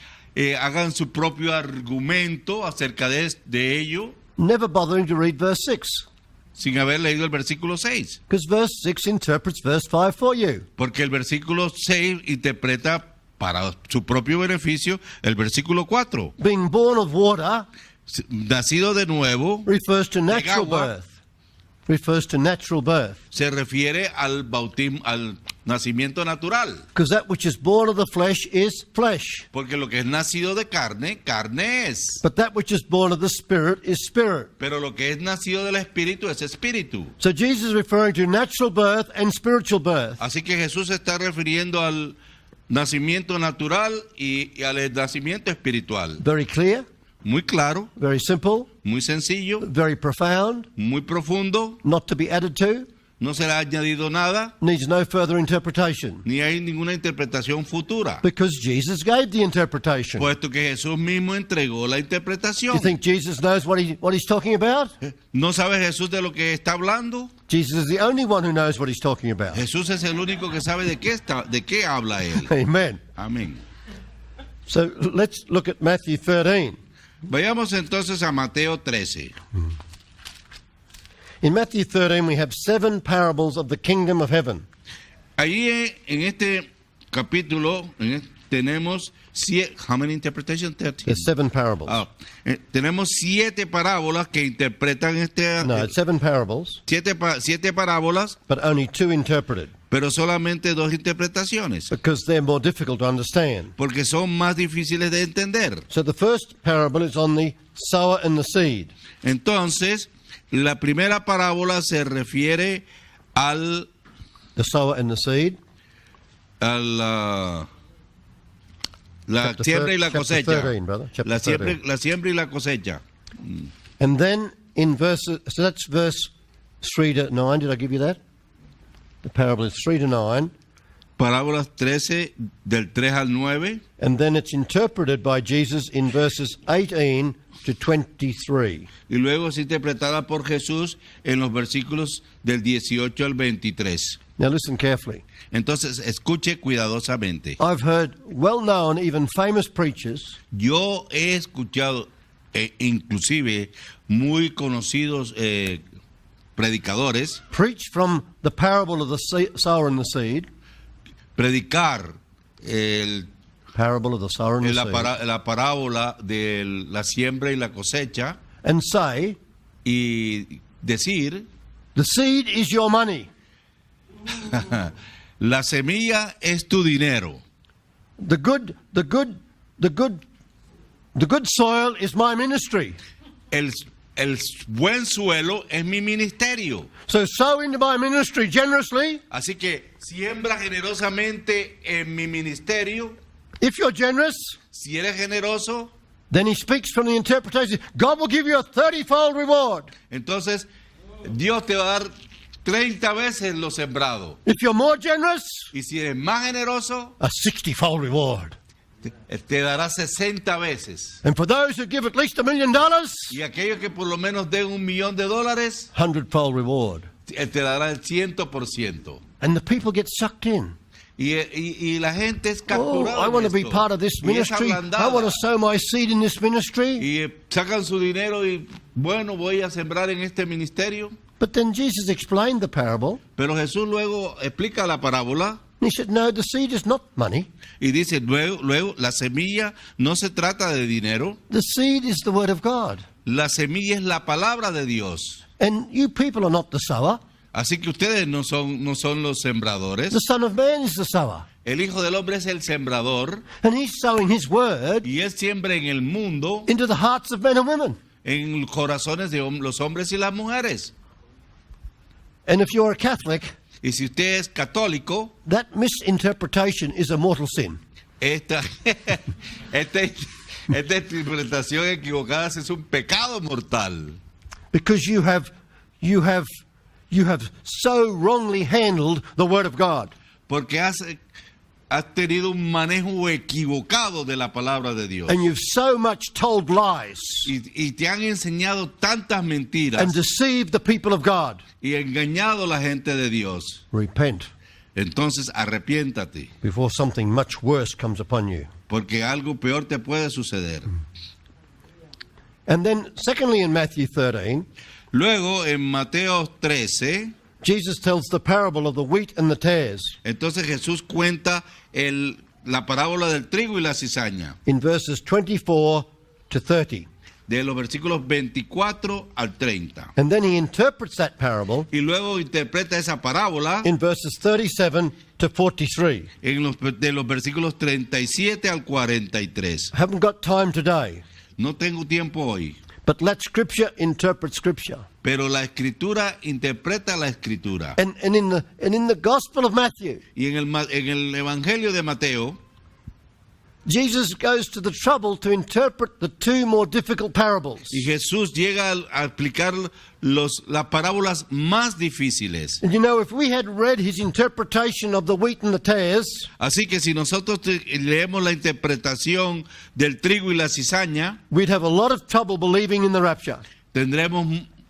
hagan su propio argumento acerca de ello Never bothering to read verse 6. sin haber leído el versículo 6. Because verse 6 interprets verse 5 for you. Porque el versículo 6 interpreta para su propio beneficio el versículo 4. Being born of water Nacido de nuevo refers to natural agua. birth. Refers to natural birth. se refiere al bautismo, al nacimiento natural. Because that which is born of the flesh is flesh. Porque lo que es nacido de carne, carne es. But that which is born of the Spirit is spirit. Pero lo que es nacido del espíritu es espíritu. So Jesus is referring to natural birth and spiritual birth. Así que Jesús se está refiriendo al nacimiento natural y al nacimiento espiritual. Very clear, Muy claro, very simple, muy sencillo, very profound, muy profundo, not to be added to, no será añadido nada, needs no further interpretation. ni hay ninguna interpretación futura, Because Jesus gave the interpretation. puesto que Jesús mismo entregó la interpretación. You think Jesus knows what he's talking about? ¿No sabe Jesús de lo que está hablando? Jesus is the only one who knows what he's talking about. Jesús es el único que sabe de qué habla él. Amen. Amén. So let's look at Matthew 13. Vayamos entonces a Mateo 13. In Matthew 13 we have 7 parables of the kingdom of heaven. Ahí en este capítulo tenemos how many interpretations? 13. There's 7 parables. Tenemos 7 parábolas que interpretan No, it's 7 parables, 7 parábolas, but only 2 interpreted. pero solamente 2 interpretaciones, Because they're more difficult to understand. porque son más difíciles de entender. So the first parable is on the sower and the seed. Entonces, la primera parábola se refiere al The sower and the seed. la Chapter siembra y la chapter cosecha. 13, brother. Chapter La siembra y la cosecha. And then in verses, so that's verse 3 to 9. Did I give you that? The parable is 3 to 9. Parábolas 13 del 3 al 9. And then it's interpreted by Jesus in verses 18 to 23. Y luego es interpretada por Jesús en los versículos del 18 al 23. Now listen carefully. Entonces, escuche cuidadosamente. I've heard well-known, even famous preachers Yo he escuchado, inclusive, muy conocidos predicadores, preach from the parable of the sower and the seed. predicar el Parable of the sower and the seed. la parábola de la siembra y la cosecha And say, y decir, the seed is your money. la semilla es tu dinero. The good The good soil is my ministry. El buen suelo es mi ministerio. So sow into my ministry generously. Así que siembra generosamente en mi ministerio. If you're generous, Si eres generoso, then he speaks from the interpretation. God will give you a 30-fold reward. entonces Dios te va a dar 30 veces lo sembrado. If you're more generous, Y si eres más generoso, a 60-fold reward. te dará 60 veces. And for those who give at least $1 million, Y aquellos que por lo menos den $1,000,000, 100-fold reward. te dará el 100%. And the people get sucked in. Y la gente es Oh, capturada. I en want to be esto. part of this Y es ministry. I ablandada. want to sow my seed in this ministry. Y sacan su dinero y, bueno, voy a sembrar en este ministerio. But then Jesus explained the parable. Pero Jesús luego explica la parábola And he said, no, the seed is not money. y dice, luego la semilla no se trata de dinero. The seed is the word of God. La semilla es la palabra de Dios. And you people are not the sower. Así que ustedes no son los sembradores. The Son of Man is the sower. El Hijo del Hombre es el sembrador And he's sowing his word y Él siembra en el mundo, into the hearts of men and women. en los corazones de los hombres y las mujeres. And if you're a Catholic, Y si usted es católico, that misinterpretation is a mortal sin. esta interpretación equivocada es un pecado mortal. Because you have so wrongly handled the word of God. Porque has tenido un manejo equivocado de la palabra de Dios. And you've so much told lies Y te han enseñado tantas mentiras and deceived the people of God. y engañado a la gente de Dios. Repent Entonces arrepiéntate, before something much worse comes upon you. porque algo peor te puede suceder. And then, secondly, in Matthew 13, Luego, en Mateo 13, Jesus tells the parable of the wheat and the tares entonces Jesús cuenta la parábola del trigo y la cizaña, in verses 24 to 30. de los versículos 24 al 30. And then he interprets that parable Y luego interpreta esa parábola in verses 37 to 43. de los versículos 37 al 43. I haven't got time today, No tengo tiempo hoy, but let Scripture interpret Scripture. pero la Escritura interpreta la Escritura. And in the Gospel of Matthew, Y en el Evangelio de Mateo, Jesus goes to the trouble to interpret the two more difficult parables. y Jesús llega a explicar las parábolas más difíciles. And you know, if we had read his interpretation of the wheat and the tares, Así que si nosotros leemos la interpretación del trigo y la cizaña, we'd have a lot of trouble believing in the rapture.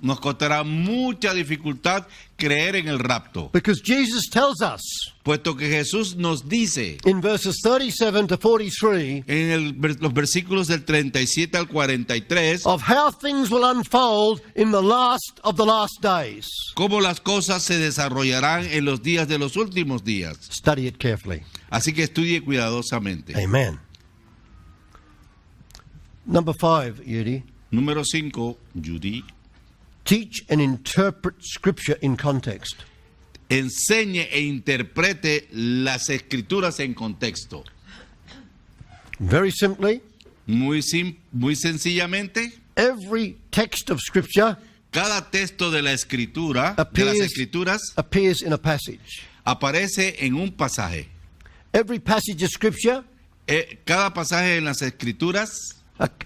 nos costará mucha dificultad creer en el rapto, Because Jesus tells us puesto que Jesús nos dice in verses 37 to 43 en los versículos del 37 al 43 of how things will unfold in the last of the last days. cómo las cosas se desarrollarán en los días de los últimos días. Study it carefully. Así que estudie cuidadosamente. Amen. Number 5, Yudi. Número 5, Judy. Teach and interpret Scripture in context. Enseñe e interprete las escrituras en contexto. Very simply, Muy sencillamente, every text of Scripture cada texto de la escritura, de las appears, escrituras, appears in a passage. aparece en un pasaje. Every passage of Scripture Cada pasaje en las escrituras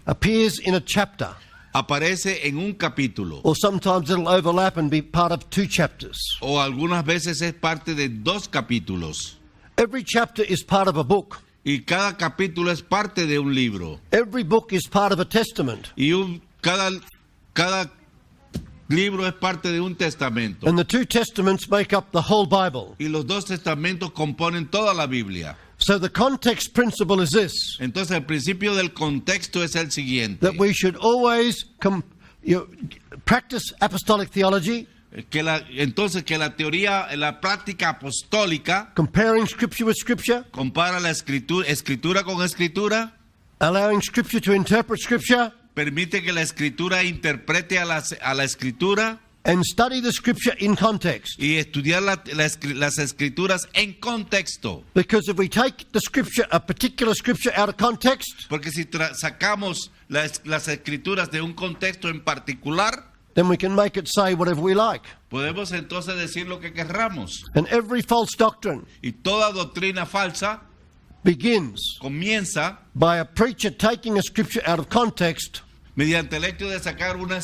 appears in a chapter. aparece en un capítulo. Or sometimes it'll overlap and be part of 2 chapters. O algunas veces es parte de 2 capítulos. Every chapter is part of a book. Y cada capítulo es parte de un libro. Every book is part of a testament. Y cada libro es parte de un testamento. And the 2 testaments make up the whole Bible. Y los 2 testamentos componen toda la Biblia. So the context principle is this, Entonces el principio del contexto es el siguiente. that we should always practice apostolic theology, Entonces que la teoría, la práctica apostólica comparing Scripture with Scripture, compara la escritura con escritura, allowing Scripture to interpret Scripture, permite que la escritura interprete a la escritura, and study the scripture in context. y estudiar las escrituras en contexto. Because if we take the scripture, a particular scripture out of context, Porque si sacamos las escrituras de un contexto en particular, then we can make it say whatever we like. podemos entonces decir lo que querramos. And every false doctrine Y toda doctrina falsa begins comienza by a preacher taking a scripture out of context mediante el hecho de sacar una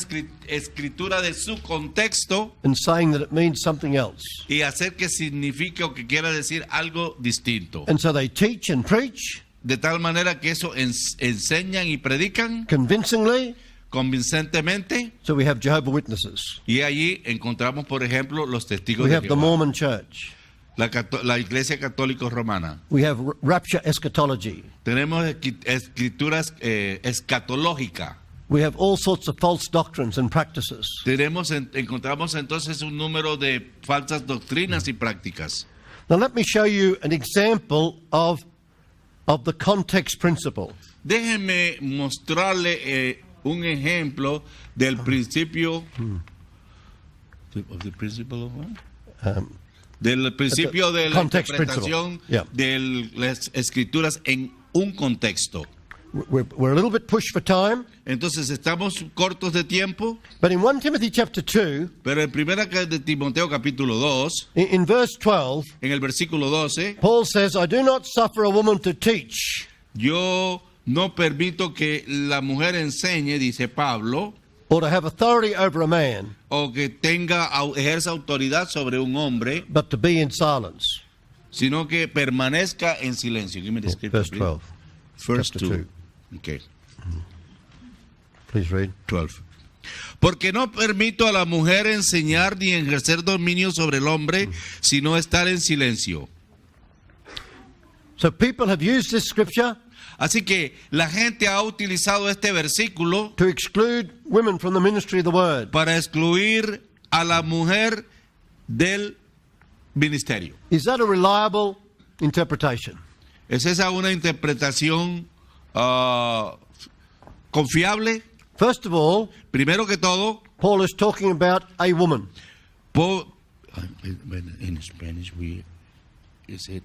escritura de su contexto and saying that it means something else. y hacer que signifique o que quiera decir algo distinto. And so they teach and preach De tal manera que eso enseñan y predican convincingly. convincentemente. So we have Jehovah's Witnesses. Y allí encontramos, por ejemplo, los testigos We de have the Jehová, Mormon Church. la Iglesia Católica Romana. We have rapture eschatology. Tenemos escrituras escatológicas. We have all sorts of false doctrines and practices. Encontramos entonces un número de falsas doctrinas y prácticas. Now let me show you an example of the context principle. Déjenme mostrarle un ejemplo del principio. Of the principle of what? Del principio de la Context interpretación principle. Yeah. de las escrituras en un contexto. We're a little bit pushed for time, Entonces estamos cortos de tiempo, but in 1 Timothy chapter 2, pero en primera de Timoteo capítulo 2, in verse 12, en el versículo 12, Paul says, I do not suffer a woman to teach yo no permito que la mujer enseñe, dice Pablo, or to have authority over a man, o que ejerza autoridad sobre un hombre, but to be in silence. sino que permanezca en silencio. Give me the scripture, Verse please. 12. Verse chapter 2. 2. Okay, Please read. 12. Porque no permito a la mujer enseñar ni ejercer dominio sobre el hombre, sino estar en silencio. So people have used this scripture Así que la gente ha utilizado este versículo to exclude women from the ministry of the word. para excluir a la mujer del ministerio. Is that a reliable interpretation? ¿Es esa una interpretación confiable? First of all, Primero que todo, Paul is talking about a woman. in Spanish is it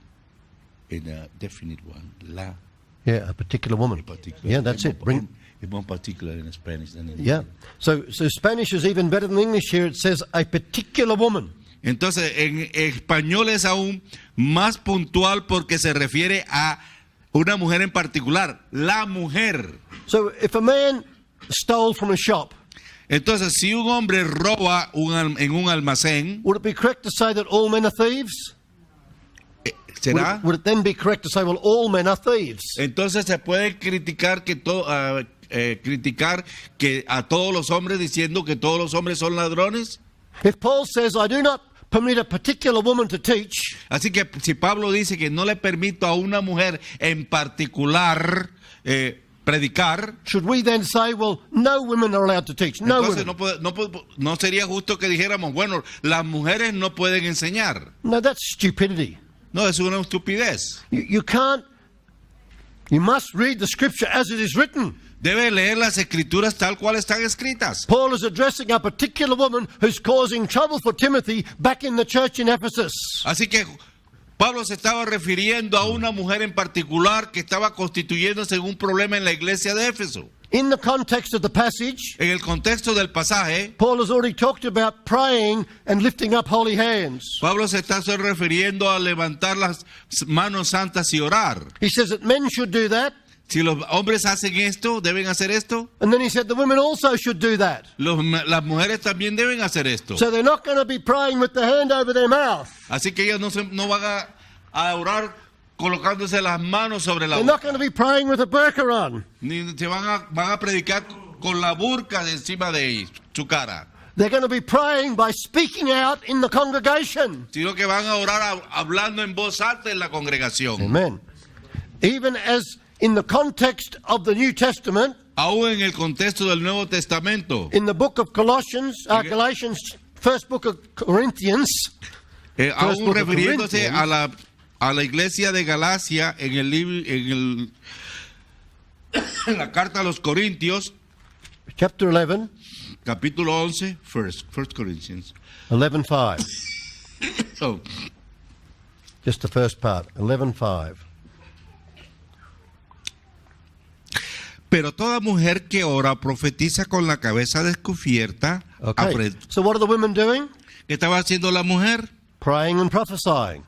in a definite one, la Yeah, a particular woman. particular. Yeah, that's it. Bring, It's more particular in Spanish than in yeah. So Spanish is even better than English here. It says a particular woman. Entonces, en español es aún más puntual porque se refiere a una mujer en particular, la mujer. So if a man stole from a shop, Entonces, si un hombre roba en un almacén, would it be correct to say that all men are thieves? ¿será? Would it then be correct to say, well, all men are thieves? Entonces se puede criticar que a todos los hombres diciendo que todos los hombres son ladrones. If Paul says, I do not permit a particular woman to teach, Así que si Pablo dice que no le permito a una mujer en particular predicar, should we then say, well, no women are allowed to teach? No entonces women. no sería justo que dijéramos, bueno, las mujeres no pueden enseñar. No, that's stupidity. No, es una estupidez. You can't, you must read the scripture as it is written. Debe leer las escrituras tal cual están escritas. Paul is addressing a particular woman who's causing trouble for Timothy back in the church in Ephesus. Así que Pablo se estaba refiriendo a una mujer en particular que estaba constituyéndose en un problema en la iglesia de Éfeso. In the context of the passage, En el contexto del pasaje, Paul has already talked about praying and lifting up holy hands. Pablo se está refiriendo a levantar las manos santas y orar. He says that men should do that, Si los hombres hacen esto, deben hacer esto. and then he said the women also should do that. Las mujeres también deben hacer esto. So they're not going to be praying with the hand over their mouth. Así que ellas no van a orar colocándose las manos sobre la They're not boca. going to be praying with a burqa on. Ni se van a predicar con la burka de encima de su cara. They're going to be praying by speaking out in the congregation. Sino que van a orar hablando en voz alta en la congregación. Amen. Even as in the context of the New Testament, Aún en el contexto del Nuevo Testamento, in the book of Galatians, first book of Corinthians, aún book of refiriéndose Corinthians, a la iglesia de Galacia en la carta a los Corintios, chapter 11, capítulo 11, First Corinthians. 11:5. Oh, Just the first part. 11:5. pero toda mujer que ora profetiza con la cabeza descubierta. Okay. So what are the women doing? ¿Qué estaba haciendo la mujer? Praying and prophesying.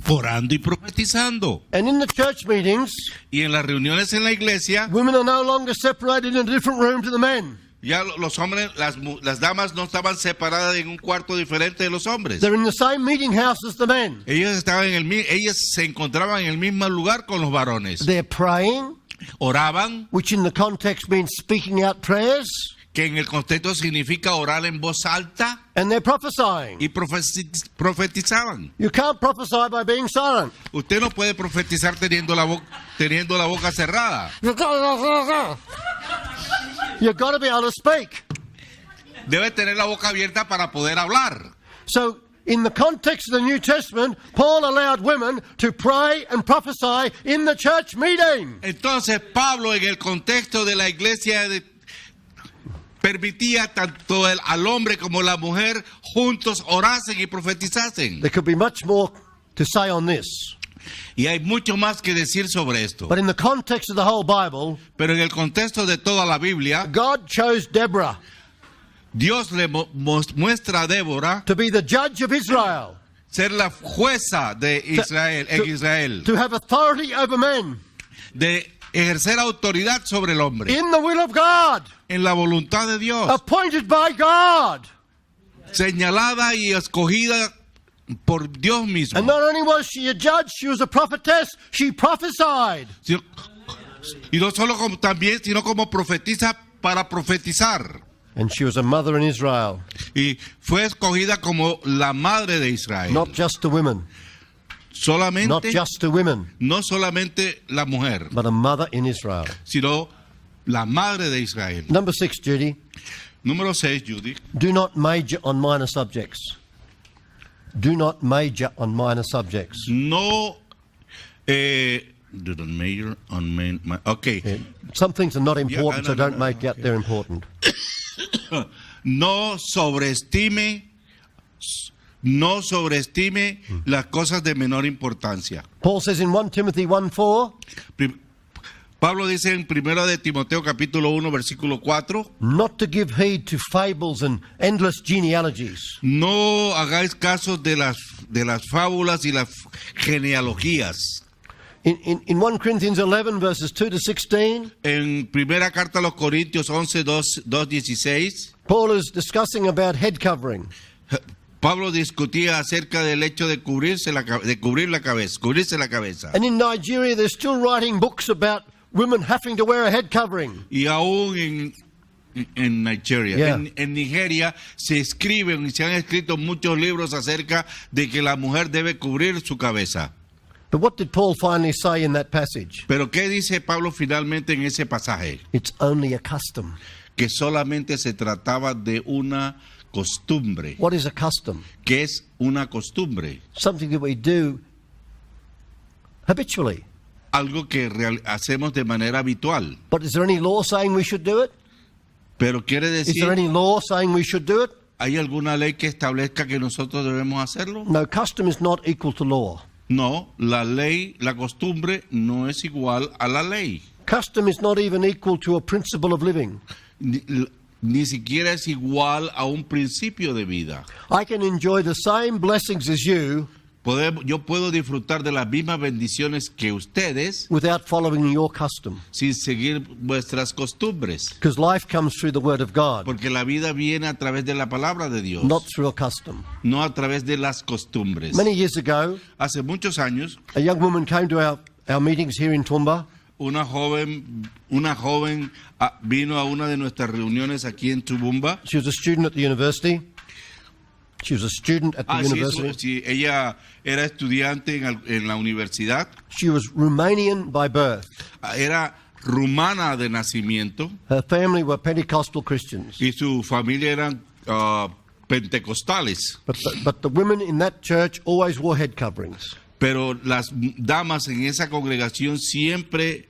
Orando y profetizando. And in the church meetings, Y en las reuniones en la iglesia, women are no longer separated in a different room to the men. ya los hombres, las damas no estaban separadas en un cuarto diferente de los hombres. They're in the same meeting house as the men. Ellas se encontraban en el mismo lugar con los varones. They're praying, Oraban, which in the context means speaking out prayers, que en el contexto significa orar en voz alta, and they're prophesying. y profetizaban. You can't prophesy by being silent. Usted no puede profetizar teniendo la boca cerrada. You've got to be able to speak. Debe tener la boca abierta para poder hablar. So, in the context of the New Testament, Paul allowed women to pray and prophesy in the church meeting. Entonces Pablo, en el contexto de la iglesia, permitía tanto al hombre como la mujer juntos orasen y profetizasen. There could be much more to say on this. Y hay mucho más que decir sobre esto. But in the context of the whole Bible, Pero en el contexto de toda la Biblia, God chose Deborah Dios le muestra a Débora to be the judge of Israel, ser la jueza de Israel, en Israel, to have authority over men de ejercer autoridad sobre el hombre, in the will of God, en la voluntad de Dios, appointed by God. señalada y escogida por Dios mismo. And not only was she a judge, she was a prophetess. She prophesied. Y no solo también, sino como profetiza para profetizar. And she was a mother in Israel, Y fue escogida como la madre de Israel. not just to women, not Solamente, just to women, no solamente la mujer, but a mother in Israel. sino la madre de Israel. Number 6, Judy, Número 6, Judy. do not major on minor subjects. Do not major on minor subjects. No, do not major on okay. Some things are not important, no, so don't make out they're important. No sobreestime las cosas de menor importancia. Paul says in 1 Timothy 1:4, Pablo dice en 1 de Timoteo capítulo 1 versículo 4, not to give heed to fables and endless genealogies. no hagáis caso de las fábulas y las genealogías. In 1 Corinthians 11 verses 2 to 16, En primera carta a los Corintios 11, 2:16, Paul is discussing about head covering. Pablo discutía acerca del hecho de cubrirse la cabeza. And in Nigeria, they're still writing books about women having to wear a head covering. Y aún en Nigeria, Yeah. en Nigeria se escriben y se han escrito muchos libros acerca de que la mujer debe cubrir su cabeza. But what did Paul finally say in that passage? Pero ¿qué dice Pablo finalmente en ese pasaje? It's only a custom. Que solamente se trataba de una costumbre. What is a custom? ¿Qué es una costumbre? Something that we do habitually. Algo que hacemos de manera habitual. But is there any law saying we should do it? Pero quiere Is decir, there any law saying we should do it? ¿hay alguna ley que establezca que nosotros debemos hacerlo? No, custom is not equal to law. No, la ley, la costumbre no es igual a la ley. Custom is not even equal to a principle of living. Ni siquiera es igual a un principio de vida. I can enjoy the same blessings as you Yo puedo disfrutar de las mismas bendiciones que ustedes without following your custom. sin seguir vuestras costumbres. Because life comes through the Word of God, Porque la vida viene a través de la palabra de Dios, not through a custom. no a través de las costumbres. Many years ago, Hace muchos años, a young woman came to our meetings here in Tumba. una joven vino a una de nuestras reuniones aquí en Tubumba. She was a student at the university. She was a student at the university. Sí, ella era estudiante en la universidad. She was Romanian by birth. Era rumana de nacimiento Her family were Pentecostal Christians. y su familia eran pentecostales. But the women in that church always wore head coverings. Pero las damas en esa congregación siempre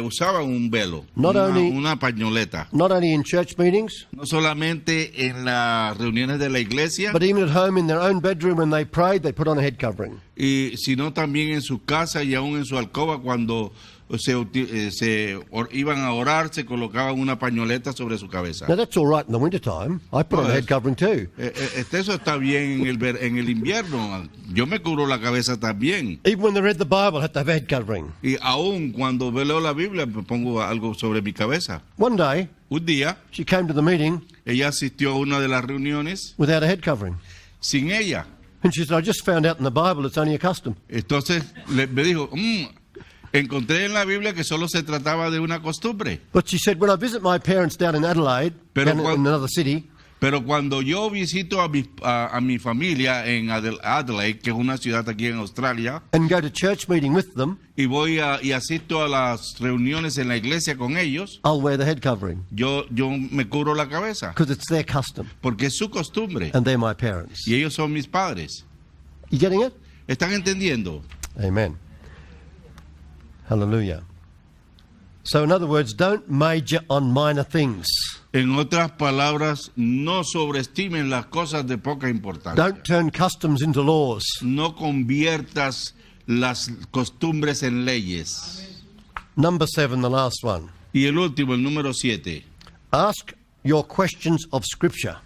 usaban un velo, Not only- una pañoleta. Not only in church meetings, No solamente en las reuniones de la iglesia, but even at home in their own bedroom when they prayed, they put on a head covering. sino también en su casa y aún en su alcoba cuando iban a orar, se colocaban una pañoleta sobre su cabeza. Now that's all right in the wintertime. I put on a Well, head covering too. Eso está bien en el invierno. Yo me cubro la cabeza también. Even when they read the Bible, I had to have a head covering. Y aún cuando leo la Biblia, me pongo algo sobre mi cabeza. One day, Un día, she came to the meeting ella asistió a una de las reuniones without a head covering. sin ella. And she said, I just found out in the Bible it's only a custom. Entonces me dijo, encontré en la Biblia que solo se trataba de una costumbre. But she said, when I visit my parents down in Adelaide, Pero down in cuan- another city, Pero cuando yo visito a mi familia en Adelaide, que es una ciudad aquí en Australia, and go to church meeting with them, y y asisto a las reuniones en la iglesia con ellos, I'll wear the head covering yo me cubro la cabeza, because it's their custom porque es su costumbre, and they're my parents. y ellos son mis padres. You getting it? ¿Están entendiendo? Amen. Hallelujah. So in other words, don't major on minor things. En otras palabras, no sobreestimen las cosas de poca importancia. Don't turn customs into laws. No conviertas las costumbres en leyes. Number 7, the last one. Y el último, el número 7. Ask your questions of Scripture.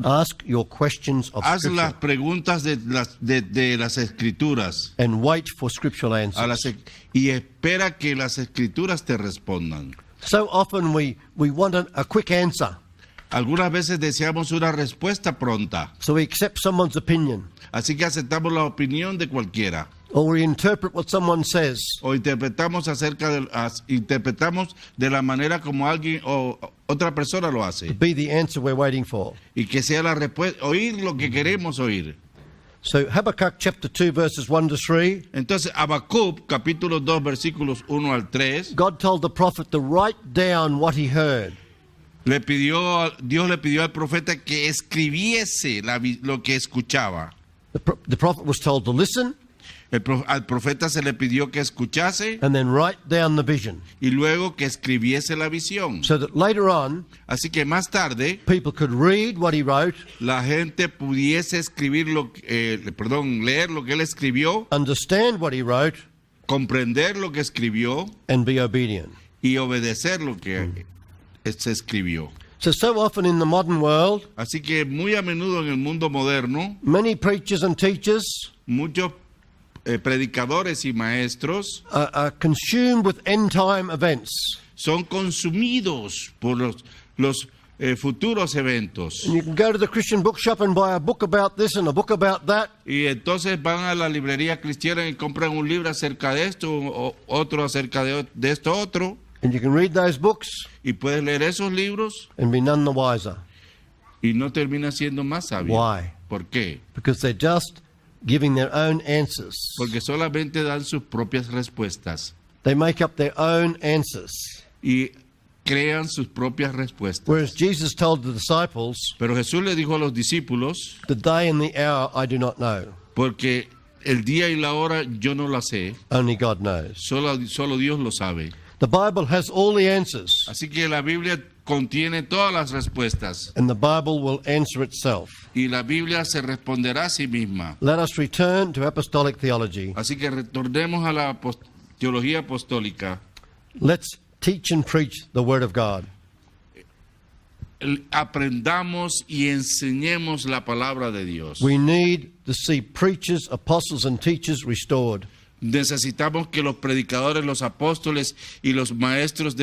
Ask your questions of Haz las Scripture preguntas de las escrituras and wait for scriptural a answers. y espera que las escrituras te respondan. So often we want a quick answer, Algunas veces deseamos una respuesta pronta, so we accept someone's opinion así que aceptamos la opinión de cualquiera or we interpret what someone says. o interpretamos interpretamos de la manera como alguien o otra persona lo hace Be the answer we're waiting for. y que sea la respuesta, oír lo que queremos oír. So Habakkuk chapter 2 verses 1 to 3, Entonces, Habacuc, capítulo 2, versículos 1 al 3, God told the prophet to write down what he heard. Dios le pidió al profeta que escribiese lo que escuchaba. The prophet was told to listen Al profeta se le pidió que escuchase and then write down the vision, y luego que escribiese la visión. so that later on Así que más tarde people could read what he wrote, la gente pudiese leer lo que él escribió, understand what he wrote, comprender lo que escribió and be obedient. y obedecer lo que se escribió. So often in the modern world, Así que muy a menudo en el mundo moderno, many preachers and teachers muchos predicadores y maestros are consumed with end time events. son consumidos por los futuros eventos. And you can go to the Christian bookshop and buy a book about this and a book about that, Y entonces van a la librería cristiana y compran un libro acerca de esto, o otro acerca de esto otro, and you can read those books y puedes leer esos libros and be none the wiser. y no termina siendo más sabio. Why? ¿Por qué? Because they're just giving their own answers. Porque solamente dan sus propias respuestas They make up their own answers. y crean sus propias respuestas. Whereas Jesus told the disciples, Pero Jesús le dijo a los discípulos, the day and the hour I do not know. porque el día y la hora yo no la sé, Only God knows. solo Dios lo sabe. The Bible has all the answers, Así que la Biblia contiene todas las respuestas and the Bible will answer itself. y la Biblia se responderá a sí misma. Let us return to apostolic theology. Así que retornemos a la teología apostólica. Let's teach and preach the Word of God. Aprendamos y enseñemos la palabra de Dios. We need to see preachers, apostles, and teachers restored. Necesitamos que los predicadores, los apóstoles y los maestros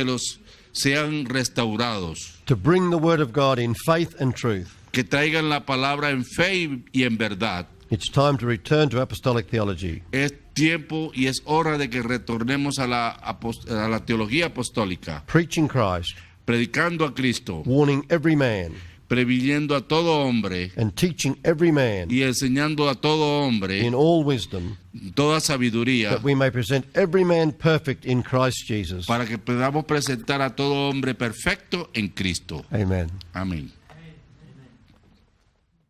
sean restaurados, to bring the Word of God in faith and truth. que traigan la palabra en fe y en verdad. It's time to return to apostolic theology. Es tiempo y es hora de que retornemos a la teología apostólica, Preaching Christ, predicando a Cristo, warning every man, previniendo a todo hombre and teaching every man y enseñando a todo hombre in all wisdom, toda sabiduría, that we may present every man perfect in Christ Jesus. para que podamos presentar a todo hombre perfecto en Cristo. Amen. Amén.